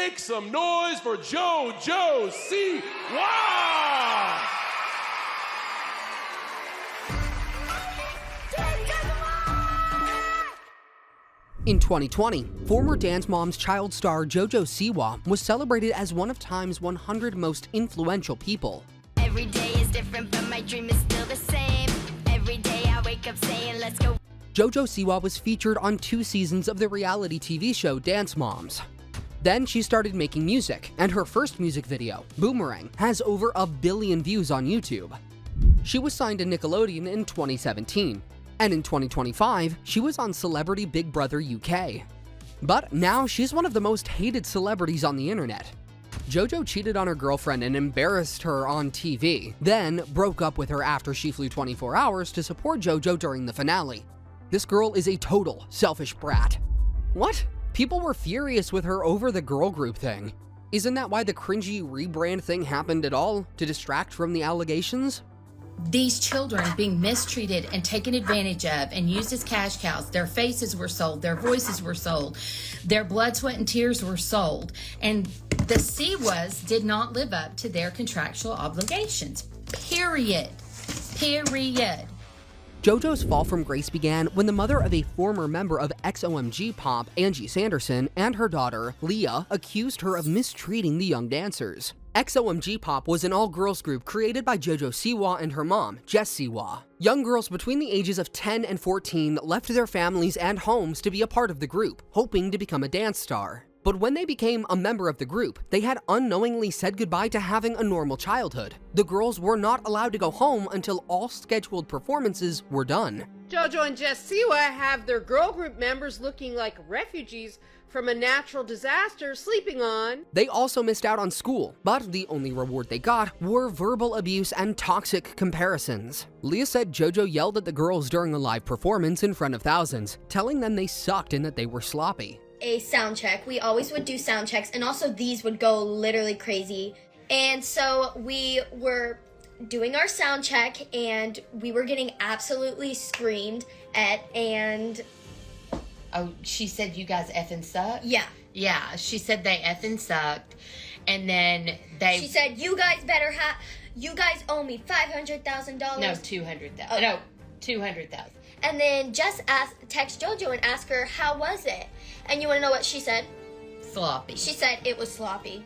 Make some noise for Jojo Siwa! In 2020, former Dance Moms child star Jojo Siwa was celebrated as one of Time's 100 most influential people. Every day is different, but my dream is still the same. Every day I wake up saying, let's go. Jojo Siwa was featured on 2 seasons of the reality TV show Dance Moms. Then she started making music, and her first music video, Boomerang, has over 1 billion views on YouTube. She was signed to Nickelodeon in 2017. And in 2025, she was on Celebrity Big Brother UK. But now she's one of the most hated celebrities on the internet. Jojo cheated on her girlfriend and embarrassed her on TV, then broke up with her after she flew 24 hours to support Jojo during the finale. This girl is a total selfish brat. What? People were furious with her over the girl group thing. Isn't that why the cringy rebrand thing happened at all? To distract from the allegations? These children being mistreated and taken advantage of and used as cash cows. Their faces were sold, their voices were sold, their blood, sweat, and tears were sold. And the Siwas did not live up to their contractual obligations. Period. Period. Jojo's fall from grace began when the mother of a former member of XOMG Pop, Angie Sanderson, and her daughter, Leah, accused her of mistreating the young dancers. XOMG Pop was an all-girls group created by Jojo Siwa and her mom, Jess Siwa. Young girls between the ages of 10 and 14 left their families and homes to be a part of the group, hoping to become a dance star. But when they became a member of the group, they had unknowingly said goodbye to having a normal childhood. The girls were not allowed to go home until all scheduled performances were done. Jojo and Jess Siwa have their girl group members looking like refugees from a natural disaster sleeping on. They also missed out on school, but the only reward they got were verbal abuse and toxic comparisons. Leah said Jojo yelled at the girls during a live performance in front of thousands, telling them they sucked and that they were sloppy. A sound check. We always would do sound checks, and also these would go literally crazy. And so we were doing our sound check, and we were getting absolutely screamed at, and... Oh, she said you guys effing suck? Yeah. Yeah, she said they effing sucked. And then She said, you guys owe me $500,000. No, 200,000. Oh. No, 200,000. And then Jess text Jojo and asked her, how was it? And you want to know what she said? Sloppy. She said it was sloppy.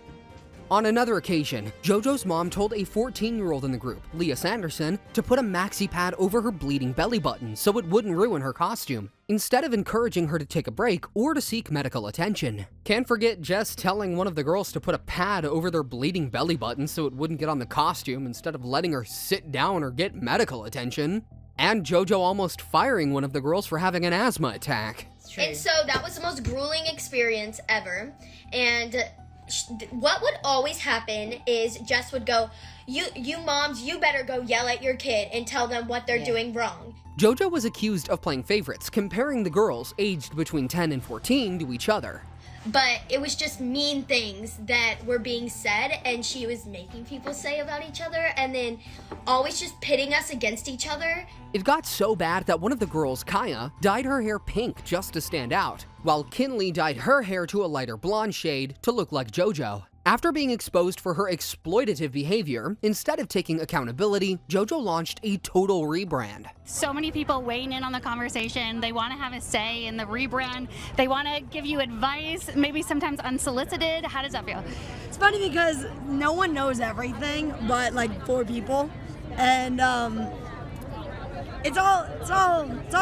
On another occasion, Jojo's mom told a 14-year-old in the group, Leah Sanderson, to put a maxi pad over her bleeding belly button so it wouldn't ruin her costume, instead of encouraging her to take a break or to seek medical attention. Can't forget Jess telling one of the girls to put a pad over their bleeding belly button so it wouldn't get on the costume instead of letting her sit down or get medical attention. And Jojo almost firing one of the girls for having an asthma attack. And so that was the most grueling experience ever. And what would always happen is Jess would go, you moms, you better go yell at your kid and tell them what they're doing wrong. Jojo was accused of playing favorites, comparing the girls aged between 10 and 14 to each other. But it was just mean things that were being said, and she was making people say about each other, and then always just pitting us against each other. It got so bad that one of the girls, Kaya, dyed her hair pink just to stand out, while Kinley dyed her hair to a lighter blonde shade to look like Jojo. After being exposed for her exploitative behavior, instead of taking accountability, Jojo launched a total rebrand. So many people weighing in on the conversation. They want to have a say in the rebrand. They want to give you advice, maybe sometimes unsolicited. How does that feel? It's funny because no one knows everything but like 4 people, and it's all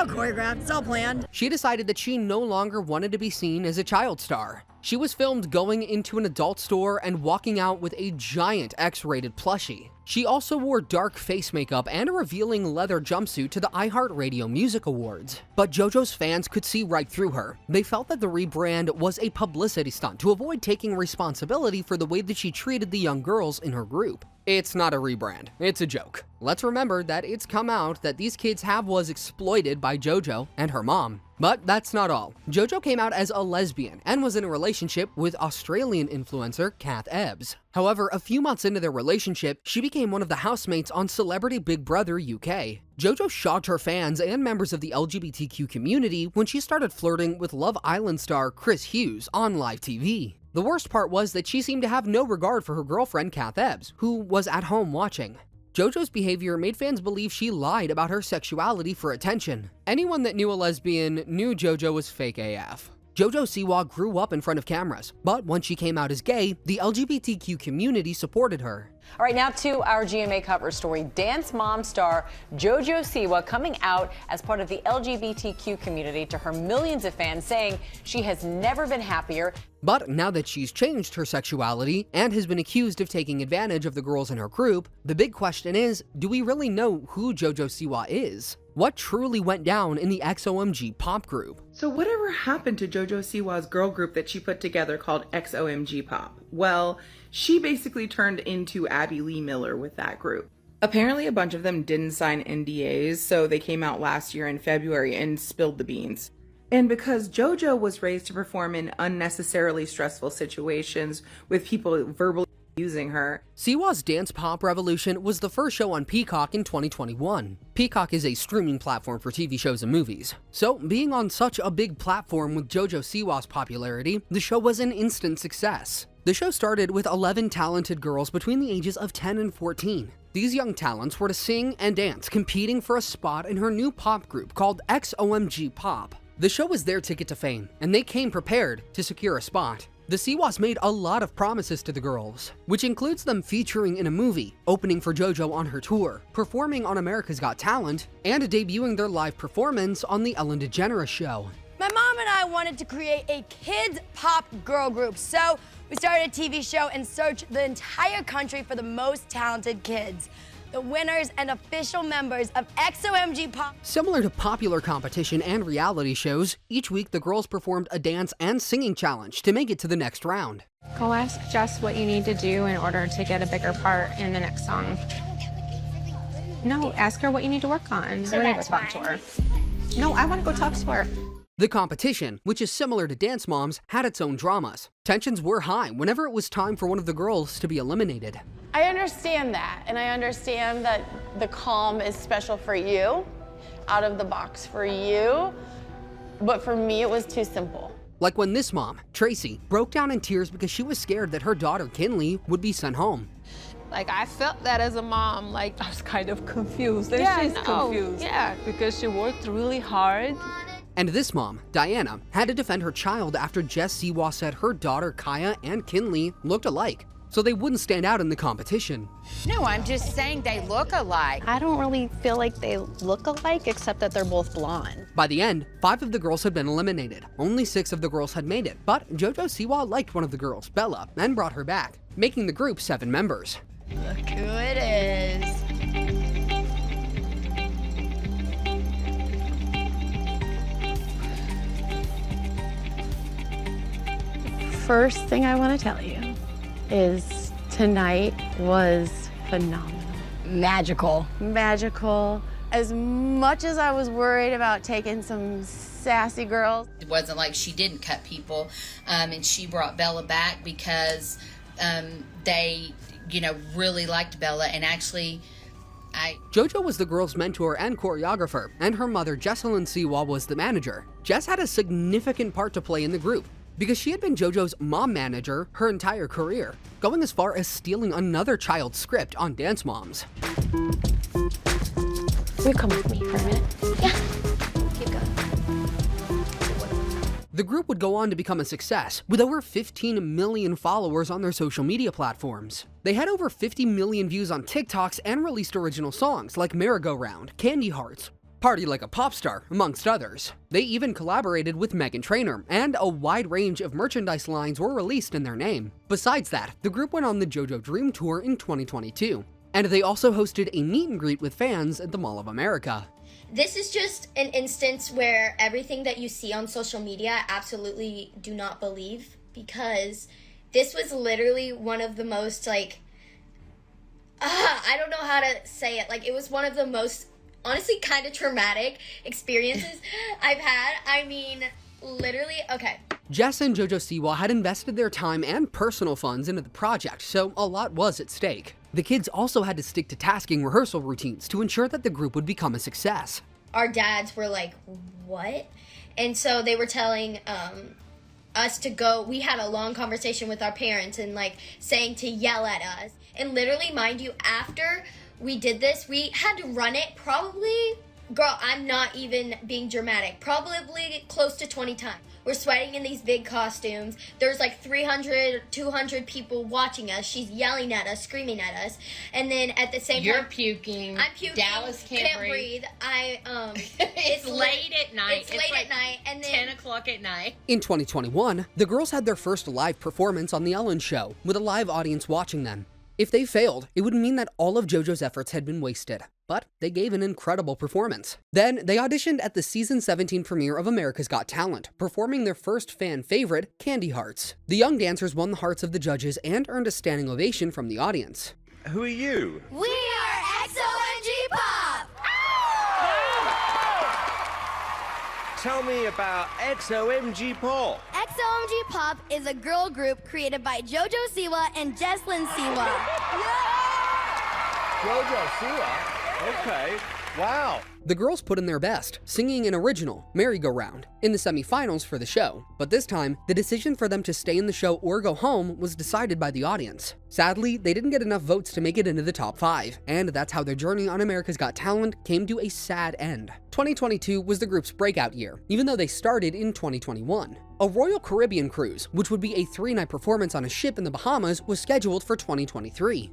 choreographed, it's all planned. She decided that she no longer wanted to be seen as a child star. She was filmed going into an adult store and walking out with a giant X-rated plushie. She also wore dark face makeup and a revealing leather jumpsuit to the iHeartRadio Music Awards. But Jojo's fans could see right through her. They felt that the rebrand was a publicity stunt to avoid taking responsibility for the way that she treated the young girls in her group. It's not a rebrand, it's a joke. Let's remember that it's come out that these kids was exploited by Jojo and her mom. But that's not all. Jojo came out as a lesbian and was in a relationship with Australian influencer Kath Ebbs. However, a few months into their relationship, she became one of the housemates on Celebrity Big Brother UK. Jojo shocked her fans and members of the LGBTQ community when she started flirting with Love Island star Chris Hughes on live TV. The worst part was that she seemed to have no regard for her girlfriend Kath Ebbs, who was at home watching. Jojo's behavior made fans believe she lied about her sexuality for attention. Anyone that knew a lesbian knew Jojo was fake AF. Jojo Siwa grew up in front of cameras, but once she came out as gay, the LGBTQ community supported her. All right, now to our GMA cover story. Dance Mom star Jojo Siwa coming out as part of the LGBTQ community to her millions of fans, saying she has never been happier. But now that she's changed her sexuality and has been accused of taking advantage of the girls in her group, the big question is, do we really know who Jojo Siwa is? What truly went down in the XOMG Pop group? So whatever happened to Jojo Siwa's girl group that she put together called XOMG Pop? Well, she basically turned into Abby Lee Miller with that group. Apparently a bunch of them didn't sign NDAs, so they came out last year in February and spilled the beans. And because Jojo was raised to perform in unnecessarily stressful situations with people verbally using her. Siwa's Dance Pop Revolution was the first show on Peacock in 2021. Peacock is a streaming platform for TV shows and movies. So, being on such a big platform with Jojo Siwa's popularity, the show was an instant success. The show started with 11 talented girls between the ages of 10 and 14. These young talents were to sing and dance, competing for a spot in her new pop group called XOMG Pop. The show was their ticket to fame, and they came prepared to secure a spot. The Siwas made a lot of promises to the girls, which includes them featuring in a movie, opening for JoJo on her tour, performing on America's Got Talent, and debuting their live performance on The Ellen DeGeneres Show. My mom and I wanted to create a kids pop girl group, so we started a TV show and searched the entire country for the most talented kids. The winners and official members of XOMG Pop. Similar to popular competition and reality shows, each week the girls performed a dance and singing challenge to make it to the next round. Go ask Jess what you need to do in order to get a bigger part in the next song. No, ask her what you need to work on. So go talk to her. No, I want to go talk to her. The competition, which is similar to Dance Moms, had its own dramas. Tensions were high whenever it was time for one of the girls to be eliminated. I understand that, and I understand that the calm is special for you, out of the box for you, but for me it was too simple. Like when this mom, Tracy, broke down in tears because she was scared that her daughter, Kinley, would be sent home. Like, I felt that as a mom, like, I was kind of confused, and yeah, she's confused. Yeah. Because she worked really hard. And this mom, Diana, had to defend her child after Jess Siwa said her daughter, Kaya, and Kinley looked alike, so they wouldn't stand out in the competition. No, I'm just saying they look alike. I don't really feel like they look alike, except that they're both blonde. By the end, 5 of the girls had been eliminated. Only 6 of the girls had made it, but Jojo Siwa liked one of the girls, Bella, and brought her back, making the group 7 members. Look who it is. First thing I want to tell you is tonight was phenomenal. Magical. Magical. As much as I was worried about taking some sassy girls. It wasn't like she didn't cut people, and she brought Bella back because they, really liked Bella, and actually, Jojo was the girls' mentor and choreographer, and her mother, Jessalyn Siwa, was the manager. Jess had a significant part to play in the group, because she had been Jojo's mom manager her entire career, going as far as stealing another child's script on Dance Moms. Will you come with me for a minute? Yeah. Keep going. The group would go on to become a success, with over 15 million followers on their social media platforms. They had over 50 million views on TikToks and released original songs like Merry-Go-Round, Candy Hearts, Party Like a Pop Star, amongst others. They even collaborated with Meghan Trainor, and a wide range of merchandise lines were released in their name. Besides that, the group went on the JoJo Dream Tour in 2022, and they also hosted a meet and greet with fans at the Mall of America. This is just an instance where everything that you see on social media, absolutely do not believe, because this was literally one of the most, I don't know how to say it. It was one of the most, honestly, kind of traumatic experiences I've had. I mean, literally, okay. Jess and Jojo Siwa had invested their time and personal funds into the project, so a lot was at stake. The kids also had to stick to tasking rehearsal routines to ensure that the group would become a success. Our dads were like, what? And so they were telling us to go. We had a long conversation with our parents and like saying to yell at us. And literally, mind you, after we did this, we had to run it probably, girl, I'm not even being dramatic, probably close to 20 times. We're sweating in these big costumes. There's like 300, 200 people watching us. She's yelling at us, screaming at us. And then at the same You're time, puking. I'm puking. Dallas can't breathe. It's late at night. It's late like at night. And then 10 o'clock at night. In 2021, the girls had their first live performance on The Ellen Show, with a live audience watching them. If they failed, it would mean that all of JoJo's efforts had been wasted. But they gave an incredible performance. Then, they auditioned at the season 17 premiere of America's Got Talent, performing their first fan favorite, Candy Hearts. The young dancers won the hearts of the judges and earned a standing ovation from the audience. Who are you? We are XOMG Pop! Tell me about XOMG Pop. XOMG Pop is a girl group created by Jojo Siwa and Jesslyn Siwa. Jojo, Siwa? Okay, wow. The girls put in their best, singing an original, Merry Go Round, in the semifinals for the show. But this time, the decision for them to stay in the show or go home was decided by the audience. Sadly, they didn't get enough votes to make it into the top 5, and that's how their journey on America's Got Talent came to a sad end. 2022 was the group's breakout year, even though they started in 2021. A Royal Caribbean cruise, which would be a 3-night performance on a ship in the Bahamas, was scheduled for 2023.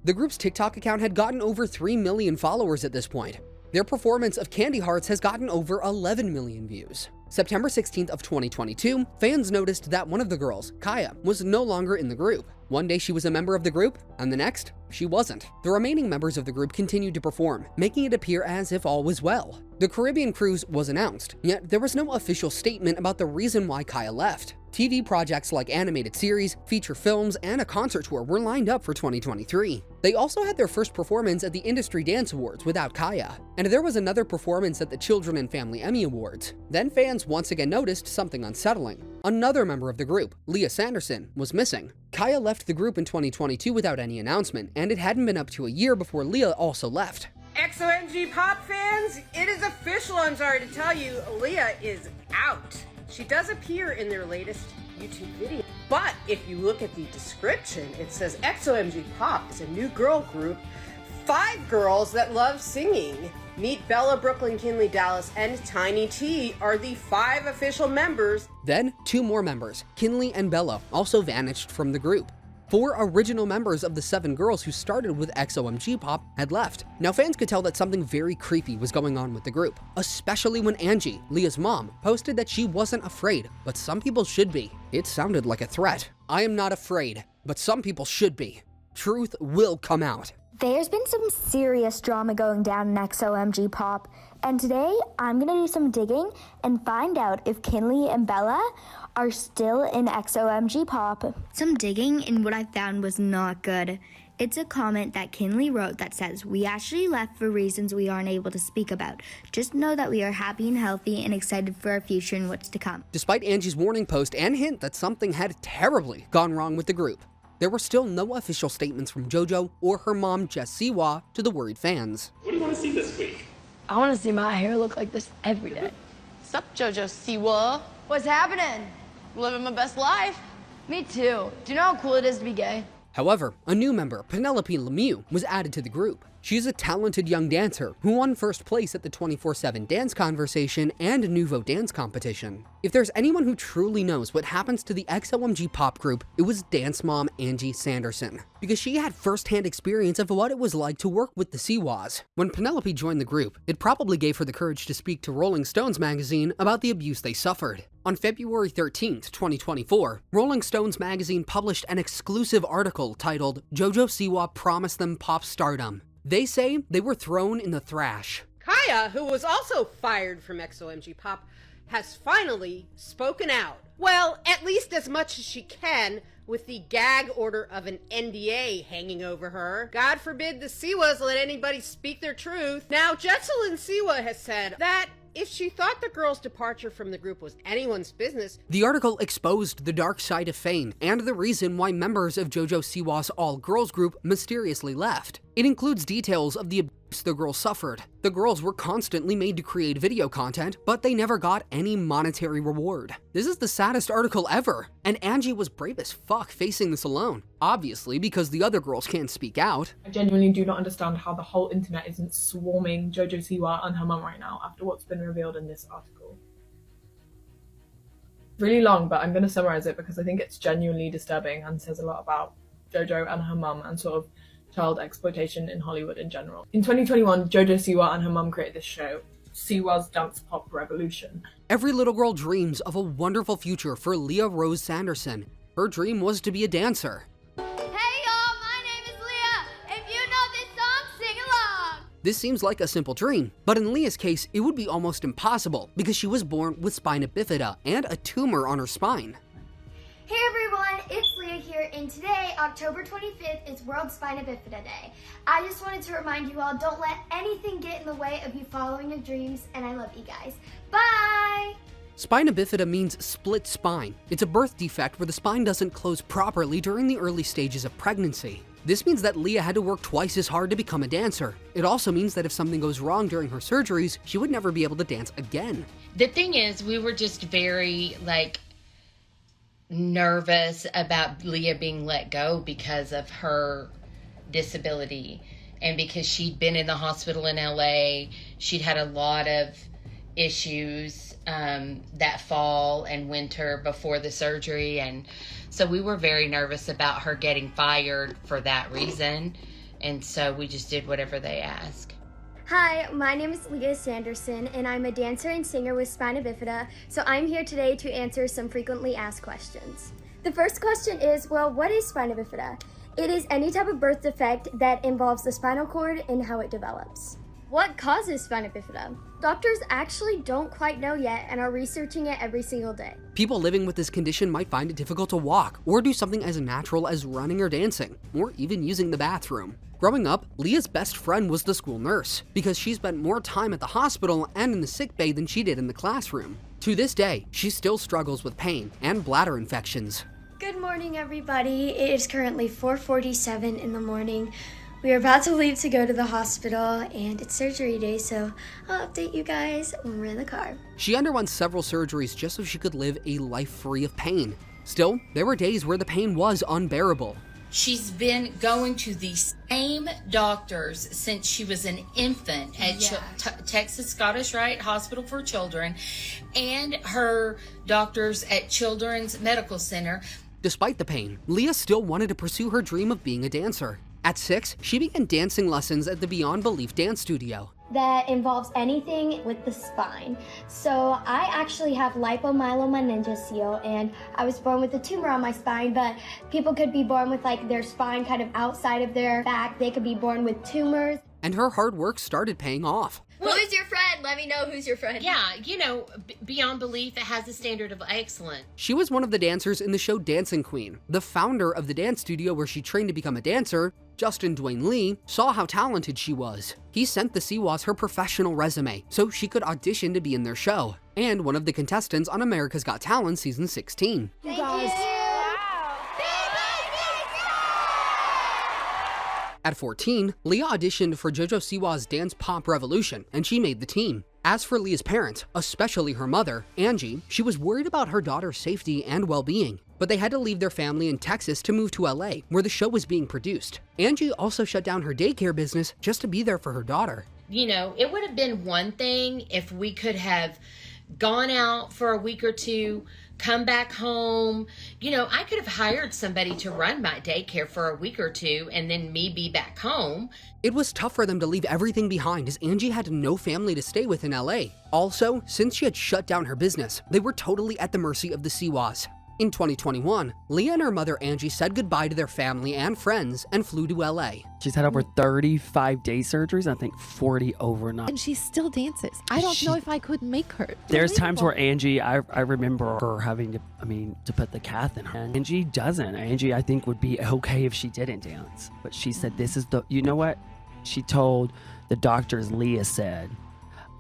The group's TikTok account had gotten over 3 million followers at this point. Their performance of Candy Hearts has gotten over 11 million views. September 16th of 2022, fans noticed that one of the girls, Kaya, was no longer in the group. One day she was a member of the group, and the next, she wasn't. The remaining members of the group continued to perform, making it appear as if all was well. The Caribbean cruise was announced, yet there was no official statement about the reason why Kaya left. TV projects like animated series, feature films, and a concert tour were lined up for 2023. They also had their first performance at the Industry Dance Awards without Kaya, and there was another performance at the Children and Family Emmy Awards. Then fans once again noticed something unsettling. Another member of the group, Leah Sanderson, was missing. Kaya left the group in 2022 without any announcement, and it hadn't been up to a year before Leah also left. XOMG Pop fans, it is official, I'm sorry to tell you, Leah is out. She does appear in their latest YouTube video. But if you look at the description, it says XOMG Pop is a new girl group, 5 girls that love singing. Meet Bella, Brooklyn, Kinley, Dallas, and Tiny T are the 5 official members. Then, 2 more members, Kinley and Bella, also vanished from the group. 4 original members of the 7 girls who started with XOMG Pop had left. Now fans could tell that something very creepy was going on with the group, especially when Angie, Leah's mom, posted that she wasn't afraid, but some people should be. It sounded like a threat. I am not afraid, but some people should be. Truth will come out. There's been some serious drama going down in XOMG Pop, and today I'm gonna do some digging and find out if Kinley and Bella are still in XOMG Pop. Some digging, and what I found was not good. It's a comment that Kinley wrote that says, "We actually left for reasons we aren't able to speak about. Just know that we are happy and healthy and excited for our future and what's to come." Despite Angie's warning post and hint that something had terribly gone wrong with the group, there were still no official statements from JoJo or her mom, Jess Siwa, to the worried fans. What do you want to see this week? I want to see my hair look like this every day. Sup, Jojo Siwa? What's happening? Living my best life. Me too. Do you know how cool it is to be gay? However, a new member, Penelope Lemieux, was added to the group. She's a talented young dancer who won first place at the 24/7 Dance Conversation and Nouveau Dance Competition. If there's anyone who truly knows what happens to the XOMG Pop group, it was dance mom Angie Sanderson, because she had first-hand experience of what it was like to work with the Siwas. When Penelope joined the group, it probably gave her the courage to speak to Rolling Stones magazine about the abuse they suffered. On February 13th, 2024, Rolling Stones magazine published an exclusive article titled "Jojo Siwa Promised Them Pop Stardom." They say they were thrown in the thrash. Kaya, who was also fired from XOMG Pop, has finally spoken out. Well, at least as much as she can, with the gag order of an NDA hanging over her. God forbid the Siwas let anybody speak their truth. Now, Jesselyn Siwa has said that If she thought the girl's departure from the group was anyone's business, The article exposed the dark side of Fane and the reason why members of Jojo Siwa's all-girls group mysteriously left. It includes details of the abuse the girls suffered. The girls were constantly made to create video content, but they never got any monetary reward. This is the saddest article ever, and Angie was brave as fuck facing this alone. Obviously, because the other girls can't speak out. I genuinely do not understand how the whole internet isn't swarming Jojo Siwa and her mum right now after what's been revealed in this article. Really long, but I'm going to summarize it because I think it's genuinely disturbing and says a lot about Jojo and her mum and sort of child exploitation in Hollywood in general. In 2021, Jojo Siwa and her mum created this show, Siwa's Dance Pop Revolution. Every little girl dreams of a wonderful future for Leah Rose Sanderson. Her dream was to be a dancer. Hey y'all, my name is Leah. If you know this song, sing along. This seems like a simple dream, but in Leah's case, it would be almost impossible because she was born with spina bifida and a tumor on her spine. Hey everyone, it's Leah here, and today, October 25th, is World Spina Bifida Day. I just wanted to remind you all, don't let anything get in the way of you following your dreams, and I love you guys. Bye! Spina bifida means split spine. It's a birth defect where the spine doesn't close properly during the early stages of pregnancy. This means that Leah had to work twice as hard to become a dancer. It also means that if something goes wrong during her surgeries, she would never be able to dance again. The thing is, we were just very, nervous about Leah being let go because of her disability and because she'd been in the hospital in LA. She'd had a lot of issues that fall and winter before the surgery, and so we were very nervous about her getting fired for that reason, and so we just did whatever they asked. Hi, my name is Leah Sanderson, and I'm a dancer and singer with spina bifida, so I'm here today to answer some frequently asked questions. The first question is, well, what is spina bifida? It is any type of birth defect that involves the spinal cord and how it develops. What causes spina bifida? Doctors actually don't quite know yet and are researching it every single day. People living with this condition might find it difficult to walk or do something as natural as running or dancing, or even using the bathroom. Growing up, Leah's best friend was the school nurse because she spent more time at the hospital and in the sick bay than she did in the classroom. To this day, she still struggles with pain and bladder infections. Good morning, everybody. It is currently 4:47 in the morning. We are about to leave to go to the hospital, and it's surgery day, so I'll update you guys when we're in the car. She underwent several surgeries just so she could live a life free of pain. Still, there were days where the pain was unbearable. She's been going to the same doctors since she was an infant at Texas Scottish Rite Hospital for Children and her doctors at Children's Medical Center. Despite the pain, Leah still wanted to pursue her dream of being a dancer. At 6, she began dancing lessons at the Beyond Belief dance studio. That involves anything with the spine. So I actually have lipomyeloma and I was born with a tumor on my spine, but people could be born with their spine kind of outside of their back. They could be born with tumors. And her hard work started paying off. Who's your friend? Let me know who's your friend. Yeah, Beyond Belief, it has a standard of excellence. She was one of the dancers in the show Dancing Queen. The founder of the dance studio where she trained to become a dancer, Justin Dwayne Lee, saw how talented she was. He sent the Siwas her professional resume so she could audition to be in their show, and one of the contestants on America's Got Talent season 16. Thank you. At 14, Leah auditioned for Jojo Siwa's Dance Pop Revolution, and she made the team. As for Leah's parents, especially her mother, Angie, she was worried about her daughter's safety and well-being, but they had to leave their family in Texas to move to LA, where the show was being produced. Angie also shut down her daycare business just to be there for her daughter. It would have been one thing if we could have gone out for a week or two, come back home. I could have hired somebody to run my daycare for a week or two and then me be back home. It was tough for them to leave everything behind as Angie had no family to stay with in LA. Also, since she had shut down her business, they were totally at the mercy of the Siwas. In 2021, Leah and her mother Angie said goodbye to their family and friends and flew to LA. She's had over 35 day surgeries, I think 40 overnight. And she still dances. I don't know if I could make her. There's times where Angie, I remember her having to put the cath in her. Angie doesn't. Angie, I think, would be okay if she didn't dance. But she said, this is you know what? She told the doctors, Leah said,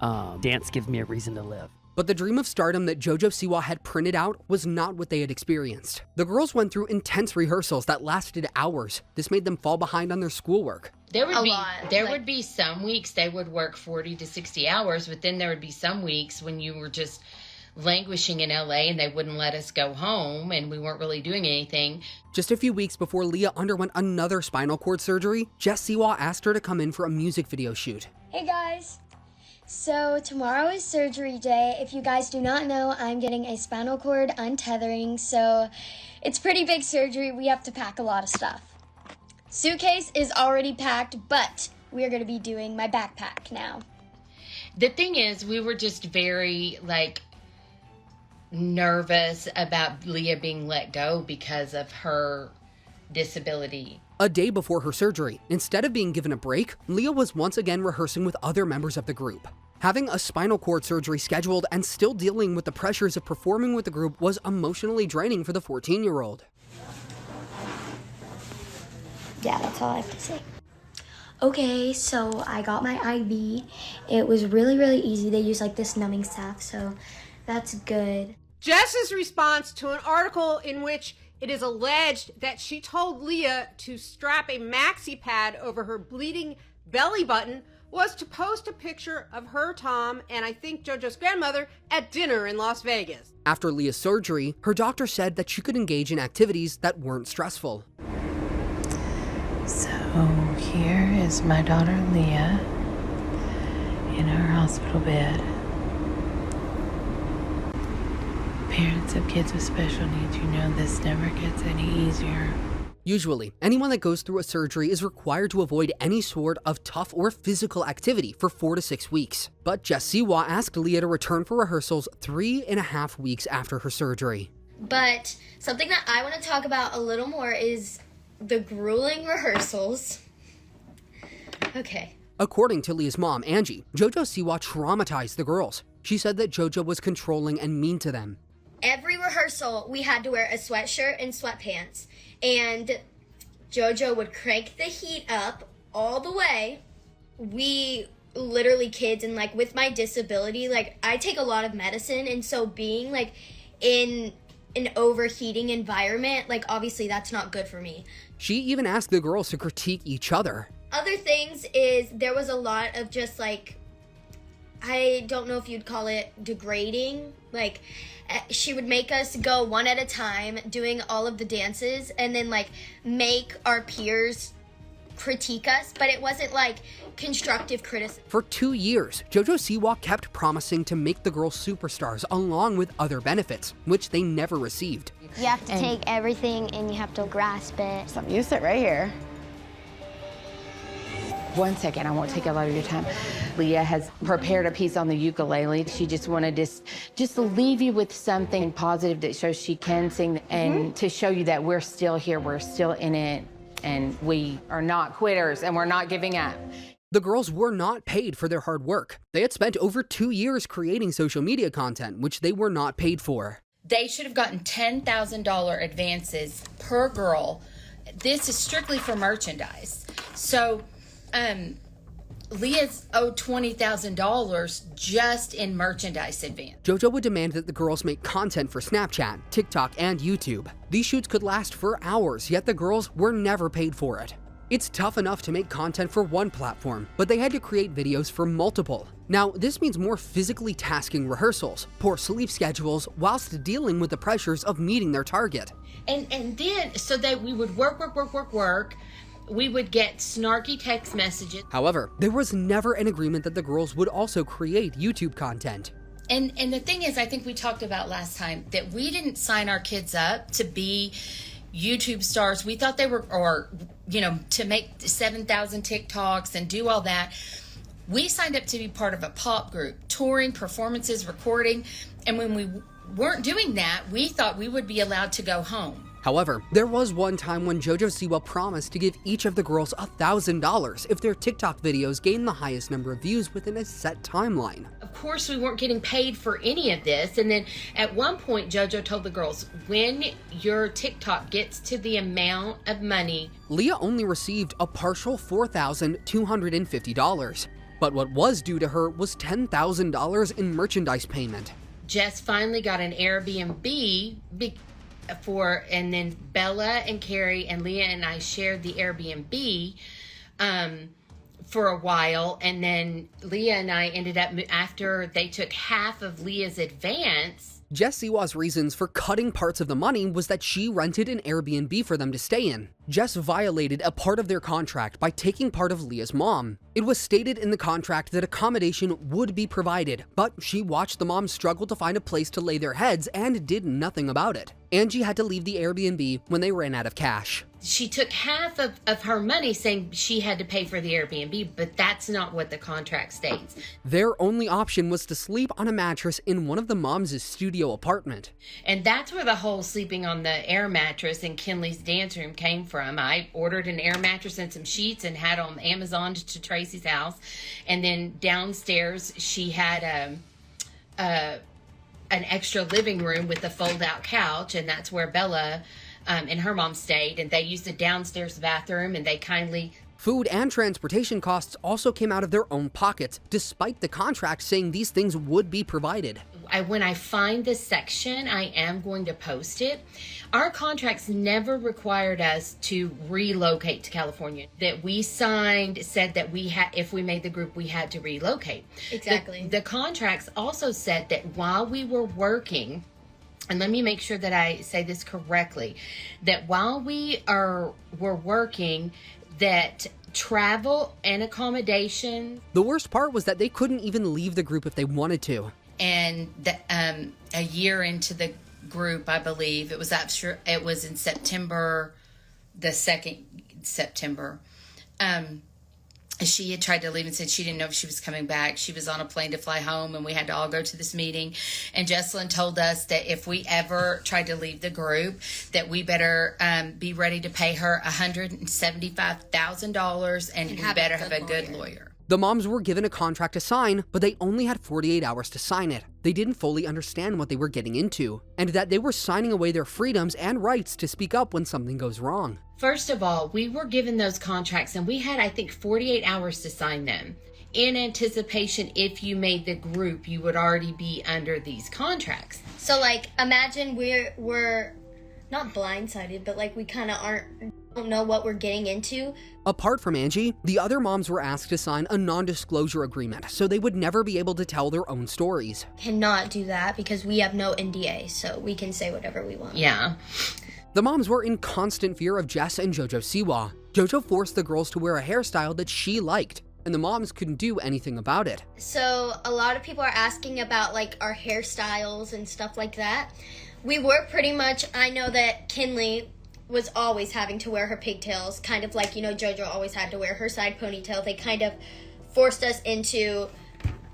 Dance gives me a reason to live. But the dream of stardom that Jojo Siwa had printed out was not what they had experienced. The girls went through intense rehearsals that lasted hours. This made them fall behind on their schoolwork. There would be some weeks they would work 40 to 60 hours, but then there would be some weeks when you were just languishing in LA and they wouldn't let us go home and we weren't really doing anything. Just a few weeks before Leah underwent another spinal cord surgery, Jess Siwa asked her to come in for a music video shoot. Hey guys! So tomorrow is surgery day. If you guys do not know, I'm getting a spinal cord untethering, so it's pretty big surgery. We have to pack a lot of stuff. Suitcase is already packed, but we are going to be doing my backpack now. The thing is, we were just very, nervous about Leah being let go because of her disability. A day before her surgery, instead of being given a break, Leah was once again rehearsing with other members of the group. Having a spinal cord surgery scheduled and still dealing with the pressures of performing with the group was emotionally draining for the 14-year-old. Yeah, that's all I have to say. Okay, so I got my IV. It was really, really easy. They use this numbing stuff, so that's good. Jess's response to an article in which it is alleged that she told Leah to strap a maxi pad over her bleeding belly button was to post a picture of her, Tom, and I think Jojo's grandmother at dinner in Las Vegas. After Leah's surgery, her doctor said that she could engage in activities that weren't stressful. So here is my daughter Leah in her hospital bed. Parents of kids with special needs, you know this never gets any easier. Usually, anyone that goes through a surgery is required to avoid any sort of tough or physical activity for 4 to 6 weeks. But Jess Siwa asked Leah to return for rehearsals 3.5 weeks after her surgery. But something that I want to talk about a little more is the grueling rehearsals. Okay. According to Leah's mom, Angie, Jojo Siwa traumatized the girls. She said that Jojo was controlling and mean to them. Every rehearsal, we had to wear a sweatshirt and sweatpants. And Jojo would crank the heat up all the way. We literally, kids, and with my disability, I take a lot of medicine. And so being in an overheating environment, obviously that's not good for me. She even asked the girls to critique each other. Other things is there was a lot of just I don't know if you'd call it degrading. She would make us go one at a time doing all of the dances and then make our peers critique us, but it wasn't constructive criticism. For 2 years, Jojo Siwa kept promising to make the girls superstars along with other benefits, which they never received. You have to take everything and you have to grasp it. You sit right here. 1 second, I won't take a lot of your time. Leah has prepared a piece on the ukulele. She just wanted to leave you with something positive that shows she can sing and to show you that we're still here, we're still in it, and we are not quitters and we're not giving up. The girls were not paid for their hard work. They had spent over 2 years creating social media content, which they were not paid for. They should have gotten $10,000 advances per girl. This is strictly for merchandise. So, Leah's owed $20,000 just in merchandise advance. Jojo would demand that the girls make content for Snapchat, TikTok, and YouTube. These shoots could last for hours, yet the girls were never paid for it. It's tough enough to make content for one platform, but they had to create videos for multiple. Now, this means more physically tasking rehearsals, poor sleep schedules, whilst dealing with the pressures of meeting their target. And then, so that we would work. We would get snarky text messages. However, there was never an agreement that the girls would also create YouTube content. And the thing is, I think we talked about last time, that we didn't sign our kids up to be YouTube stars. We thought they were, to make 7,000 TikToks and do all that. We signed up to be part of a pop group, touring, performances, recording. And when we weren't doing that, we thought we would be allowed to go home. However, there was one time when Jojo Siwa promised to give each of the girls $1,000 if their TikTok videos gained the highest number of views within a set timeline. Of course, we weren't getting paid for any of this. And then at one point, Jojo told the girls, when your TikTok gets to the amount of money. Leah only received a partial $4,250. But what was due to her was $10,000 in merchandise payment. Jess finally got an Airbnb and then Bella and Carrie and Leah and I shared the Airbnb for a while, and then Leah and I ended up, after they took half of Leah's advance. Jess Siwa's reasons for cutting parts of the money was that she rented an Airbnb for them to stay in. Jess violated a part of their contract by taking part of Leah's mom. It was stated in the contract that accommodation would be provided, but she watched the moms struggle to find a place to lay their heads and did nothing about it. Angie had to leave the Airbnb when they ran out of cash. She took half of her money, saying she had to pay for the Airbnb, but that's not what the contract states. Their only option was to sleep on a mattress in one of the moms' studio apartment. And that's where the whole sleeping on the air mattress in Kinley's dance room came from. I ordered an air mattress and some sheets and had on Amazon to Tracy's house. And then downstairs she had an extra living room with a fold-out couch, and that's where Bella and her mom stayed, and they used the downstairs bathroom, and they kindly... Food and transportation costs also came out of their own pockets, despite the contract saying these things would be provided. When I find this section, I am going to post it. Our contracts never required us to relocate to California. That we signed said that if we made the group, we had to relocate. Exactly. The contracts also said that while we were working, and let me make sure that I say this correctly, that while we were working, that travel and accommodation... The worst part was that they couldn't even leave the group if they wanted to. And a year into the group, I believe, it was in September, the 2nd September, she had tried to leave and said she didn't know if she was coming back. She was on a plane to fly home, and we had to all go to this meeting. And Jesselyn told us that if we ever tried to leave the group, that we better be ready to pay her $175,000, and we better have a good lawyer. The moms were given a contract to sign, but they only had 48 hours to sign it. They didn't fully understand what they were getting into, and that they were signing away their freedoms and rights to speak up when something goes wrong. First of all, we were given those contracts, and we had, I think, 48 hours to sign them. In anticipation, if you made the group, you would already be under these contracts. So, like, imagine we're not blindsided, but, like, we kind of don't know what we're getting into. Apart from Angie, the other moms were asked to sign a non-disclosure agreement, so they would never be able to tell their own stories. Cannot do that because we have no NDA, so we can say whatever we want. Yeah. The moms were in constant fear of Jess and Jojo Siwa. Jojo forced the girls to wear a hairstyle that she liked, and the moms couldn't do anything about it. So a lot of people are asking about, like, our hairstyles and stuff like that. We were pretty much, I know that Kinley was always having to wear her pigtails, kind of like, you know, Jojo always had to wear her side ponytail. They kind of forced us into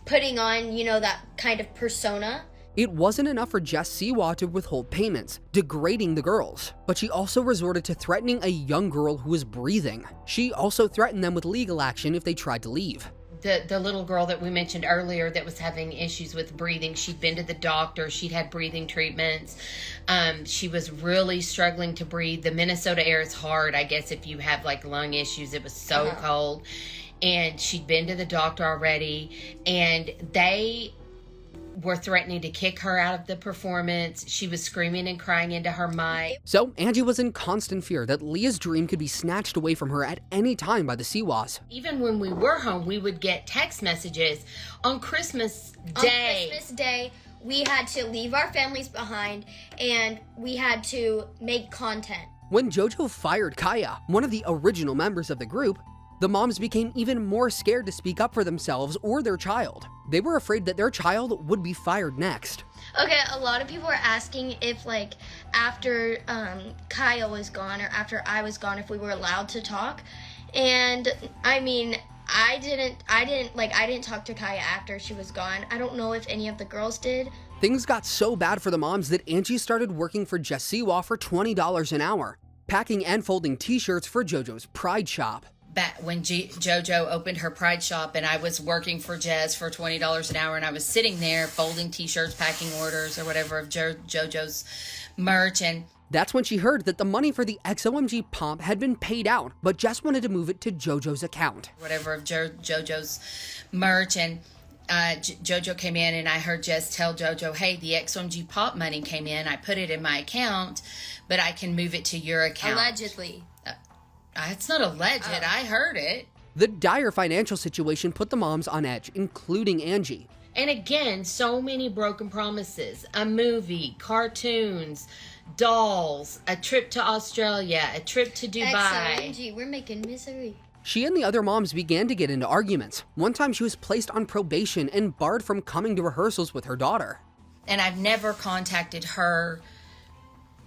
putting on, you know, that kind of persona. It wasn't enough for Jess Siwa to withhold payments, degrading the girls, but she also resorted to threatening a young girl who was breathing. She also threatened them with legal action if they tried to leave. The little girl that we mentioned earlier that was having issues with breathing, she'd been to the doctor, she'd had breathing treatments. She was really struggling to breathe. The Minnesota air is hard, I guess, if you have, like, lung issues. It was so cold. And she'd been to the doctor already, and they were threatening to kick her out of the performance. She was screaming and crying into her mic. So Angie was in constant fear that Leah's dream could be snatched away from her at any time by the Siwas. Even when we were home, we would get text messages on Christmas Day. On Christmas Day, we had to leave our families behind, and we had to make content. When Jojo fired Kaya, one of the original members of the group, the moms became even more scared to speak up for themselves or their child. They were afraid that their child would be fired next. Okay, a lot of people are asking if, like, after Kaya was gone or after I was gone, if we were allowed to talk. And I mean, I didn't talk to Kaya after she was gone. I don't know if any of the girls did. Things got so bad for the moms that Angie started working for Jess Siwa for $20 an hour, packing and folding t-shirts for Jojo's Pride Shop. Back when Jojo opened her Pride Shop, and I was working for Jess for $20 an hour, and I was sitting there folding t-shirts, packing orders or whatever of Jojo's merch, and That's when she heard that the money for the XOMG Pop had been paid out, but Jess wanted to move it to Jojo's account. Whatever of Jojo's merch, and Jojo came in, and I heard Jess tell Jojo, hey, the XOMG Pop money came in, I put it in my account, but I can move it to your account. Allegedly. It's not alleged, I heard it. The dire financial situation put the moms on edge, including Angie. And again, so many broken promises. A movie, cartoons, dolls, a trip to Australia, a trip to Dubai. XOMG, we're making misery. She and the other moms began to get into arguments. One time she was placed on probation and barred from coming to rehearsals with her daughter. And I've never contacted her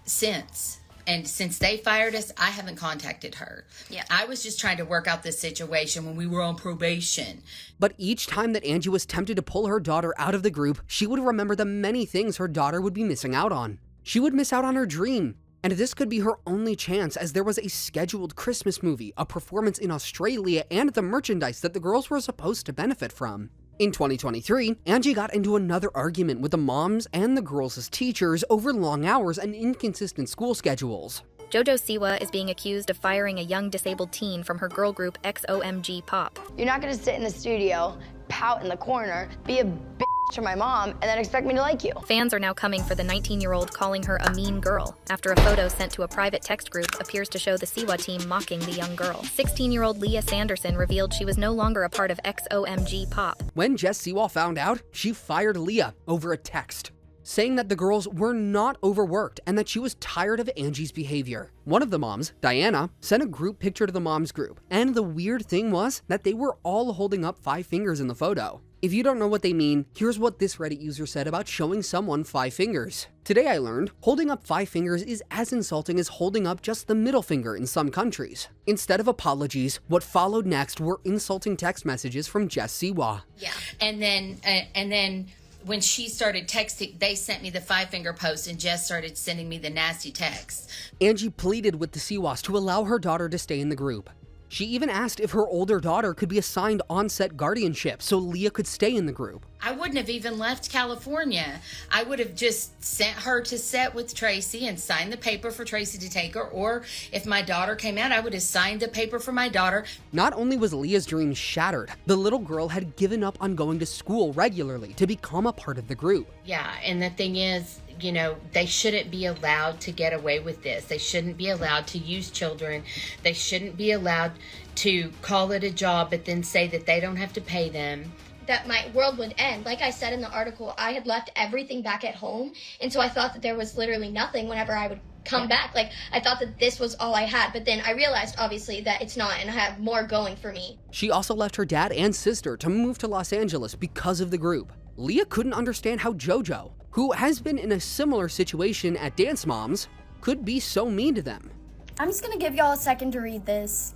since. And since they fired us, I haven't contacted her. Yeah. I was just trying to work out this situation when we were on probation. But each time that Angie was tempted to pull her daughter out of the group, she would remember the many things her daughter would be missing out on. She would miss out on her dream. And this could be her only chance, as there was a scheduled Christmas movie, a performance in Australia, and the merchandise that the girls were supposed to benefit from. In 2023, Angie got into another argument with the moms and the girls' teachers over long hours and inconsistent school schedules. Jojo Siwa is being accused of firing a young disabled teen from her girl group XOMG Pop. You're not gonna sit in the studio, pout in the corner, be a bitch to my mom, and then expect me to like you. Fans are now coming for the 19-year-old, calling her a mean girl, after a photo sent to a private text group appears to show the Siwa team mocking the young girl. 16-year-old Leah Sanderson revealed she was no longer a part of XOMG Pop. When Jess Siwa found out, she fired Leah over a text, saying that the girls were not overworked and that she was tired of Angie's behavior. One of the moms, Diana, sent a group picture to the moms group, and the weird thing was that they were all holding up 5 fingers in the photo. If you don't know what they mean, here's what this Reddit user said about showing someone 5 fingers. Today I learned holding up 5 fingers is as insulting as holding up just the middle finger in some countries. Instead of apologies, what followed next were insulting text messages from Jess Siwa. Yeah. And then when she started texting, they sent me the 5-finger post, and Jess started sending me the nasty texts. Angie pleaded with the Siwas to allow her daughter to stay in the group. She even asked if her older daughter could be assigned on-set guardianship so Leah could stay in the group. I wouldn't have even left California. I would have just sent her to set with Tracy and signed the paper for Tracy to take her. Or if my daughter came out, I would have signed the paper for my daughter. Not only was Leah's dream shattered, the little girl had given up on going to school regularly to become a part of the group. Yeah, and the thing is, you know, they shouldn't be allowed to get away with this. They shouldn't be allowed to use children. They shouldn't be allowed to call it a job but then say that they don't have to pay them. That my world would end. Like I said in the article, I had left everything back at home, and so I thought that there was literally nothing whenever I would come back. Like, I thought that this was all I had, but then I realized, obviously, that it's not, and I have more going for me. She also left her dad and sister to move to Los Angeles because of the group. Leah couldn't understand how Jojo, who has been in a similar situation at Dance Moms, could be so mean to them. I'm just gonna give y'all a second to read this.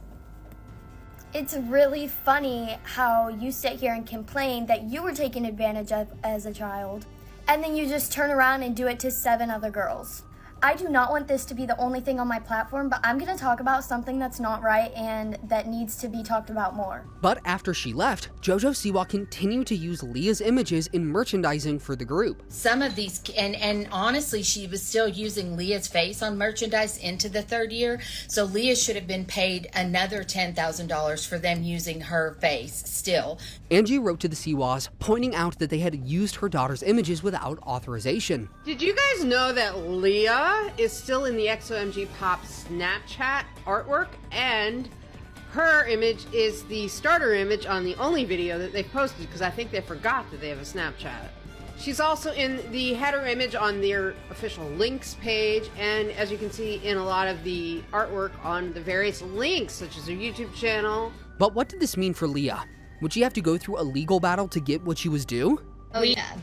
It's really funny how you sit here and complain that you were taken advantage of as a child, and then you just turn around and do it to 7 other girls. I do not want this to be the only thing on my platform, but I'm gonna talk about something that's not right and that needs to be talked about more. But after she left, Jojo Siwa continued to use Leah's images in merchandising for the group. Some of these, and honestly, she was still using Leah's face on merchandise into the 3rd year, so Leah should have been paid another $10,000 for them using her face still. Angie wrote to the Siwas, pointing out that they had used her daughter's images without authorization. Did you guys know that Leah is still in the XOMG Pop Snapchat artwork, and her image is the starter image on the only video that they've posted, because I think they forgot that they have a Snapchat. She's also in the header image on their official links page, and as you can see in a lot of the artwork on the various links, such as their YouTube channel. But what did this mean for Leah? Would she have to go through a legal battle to get what she was due?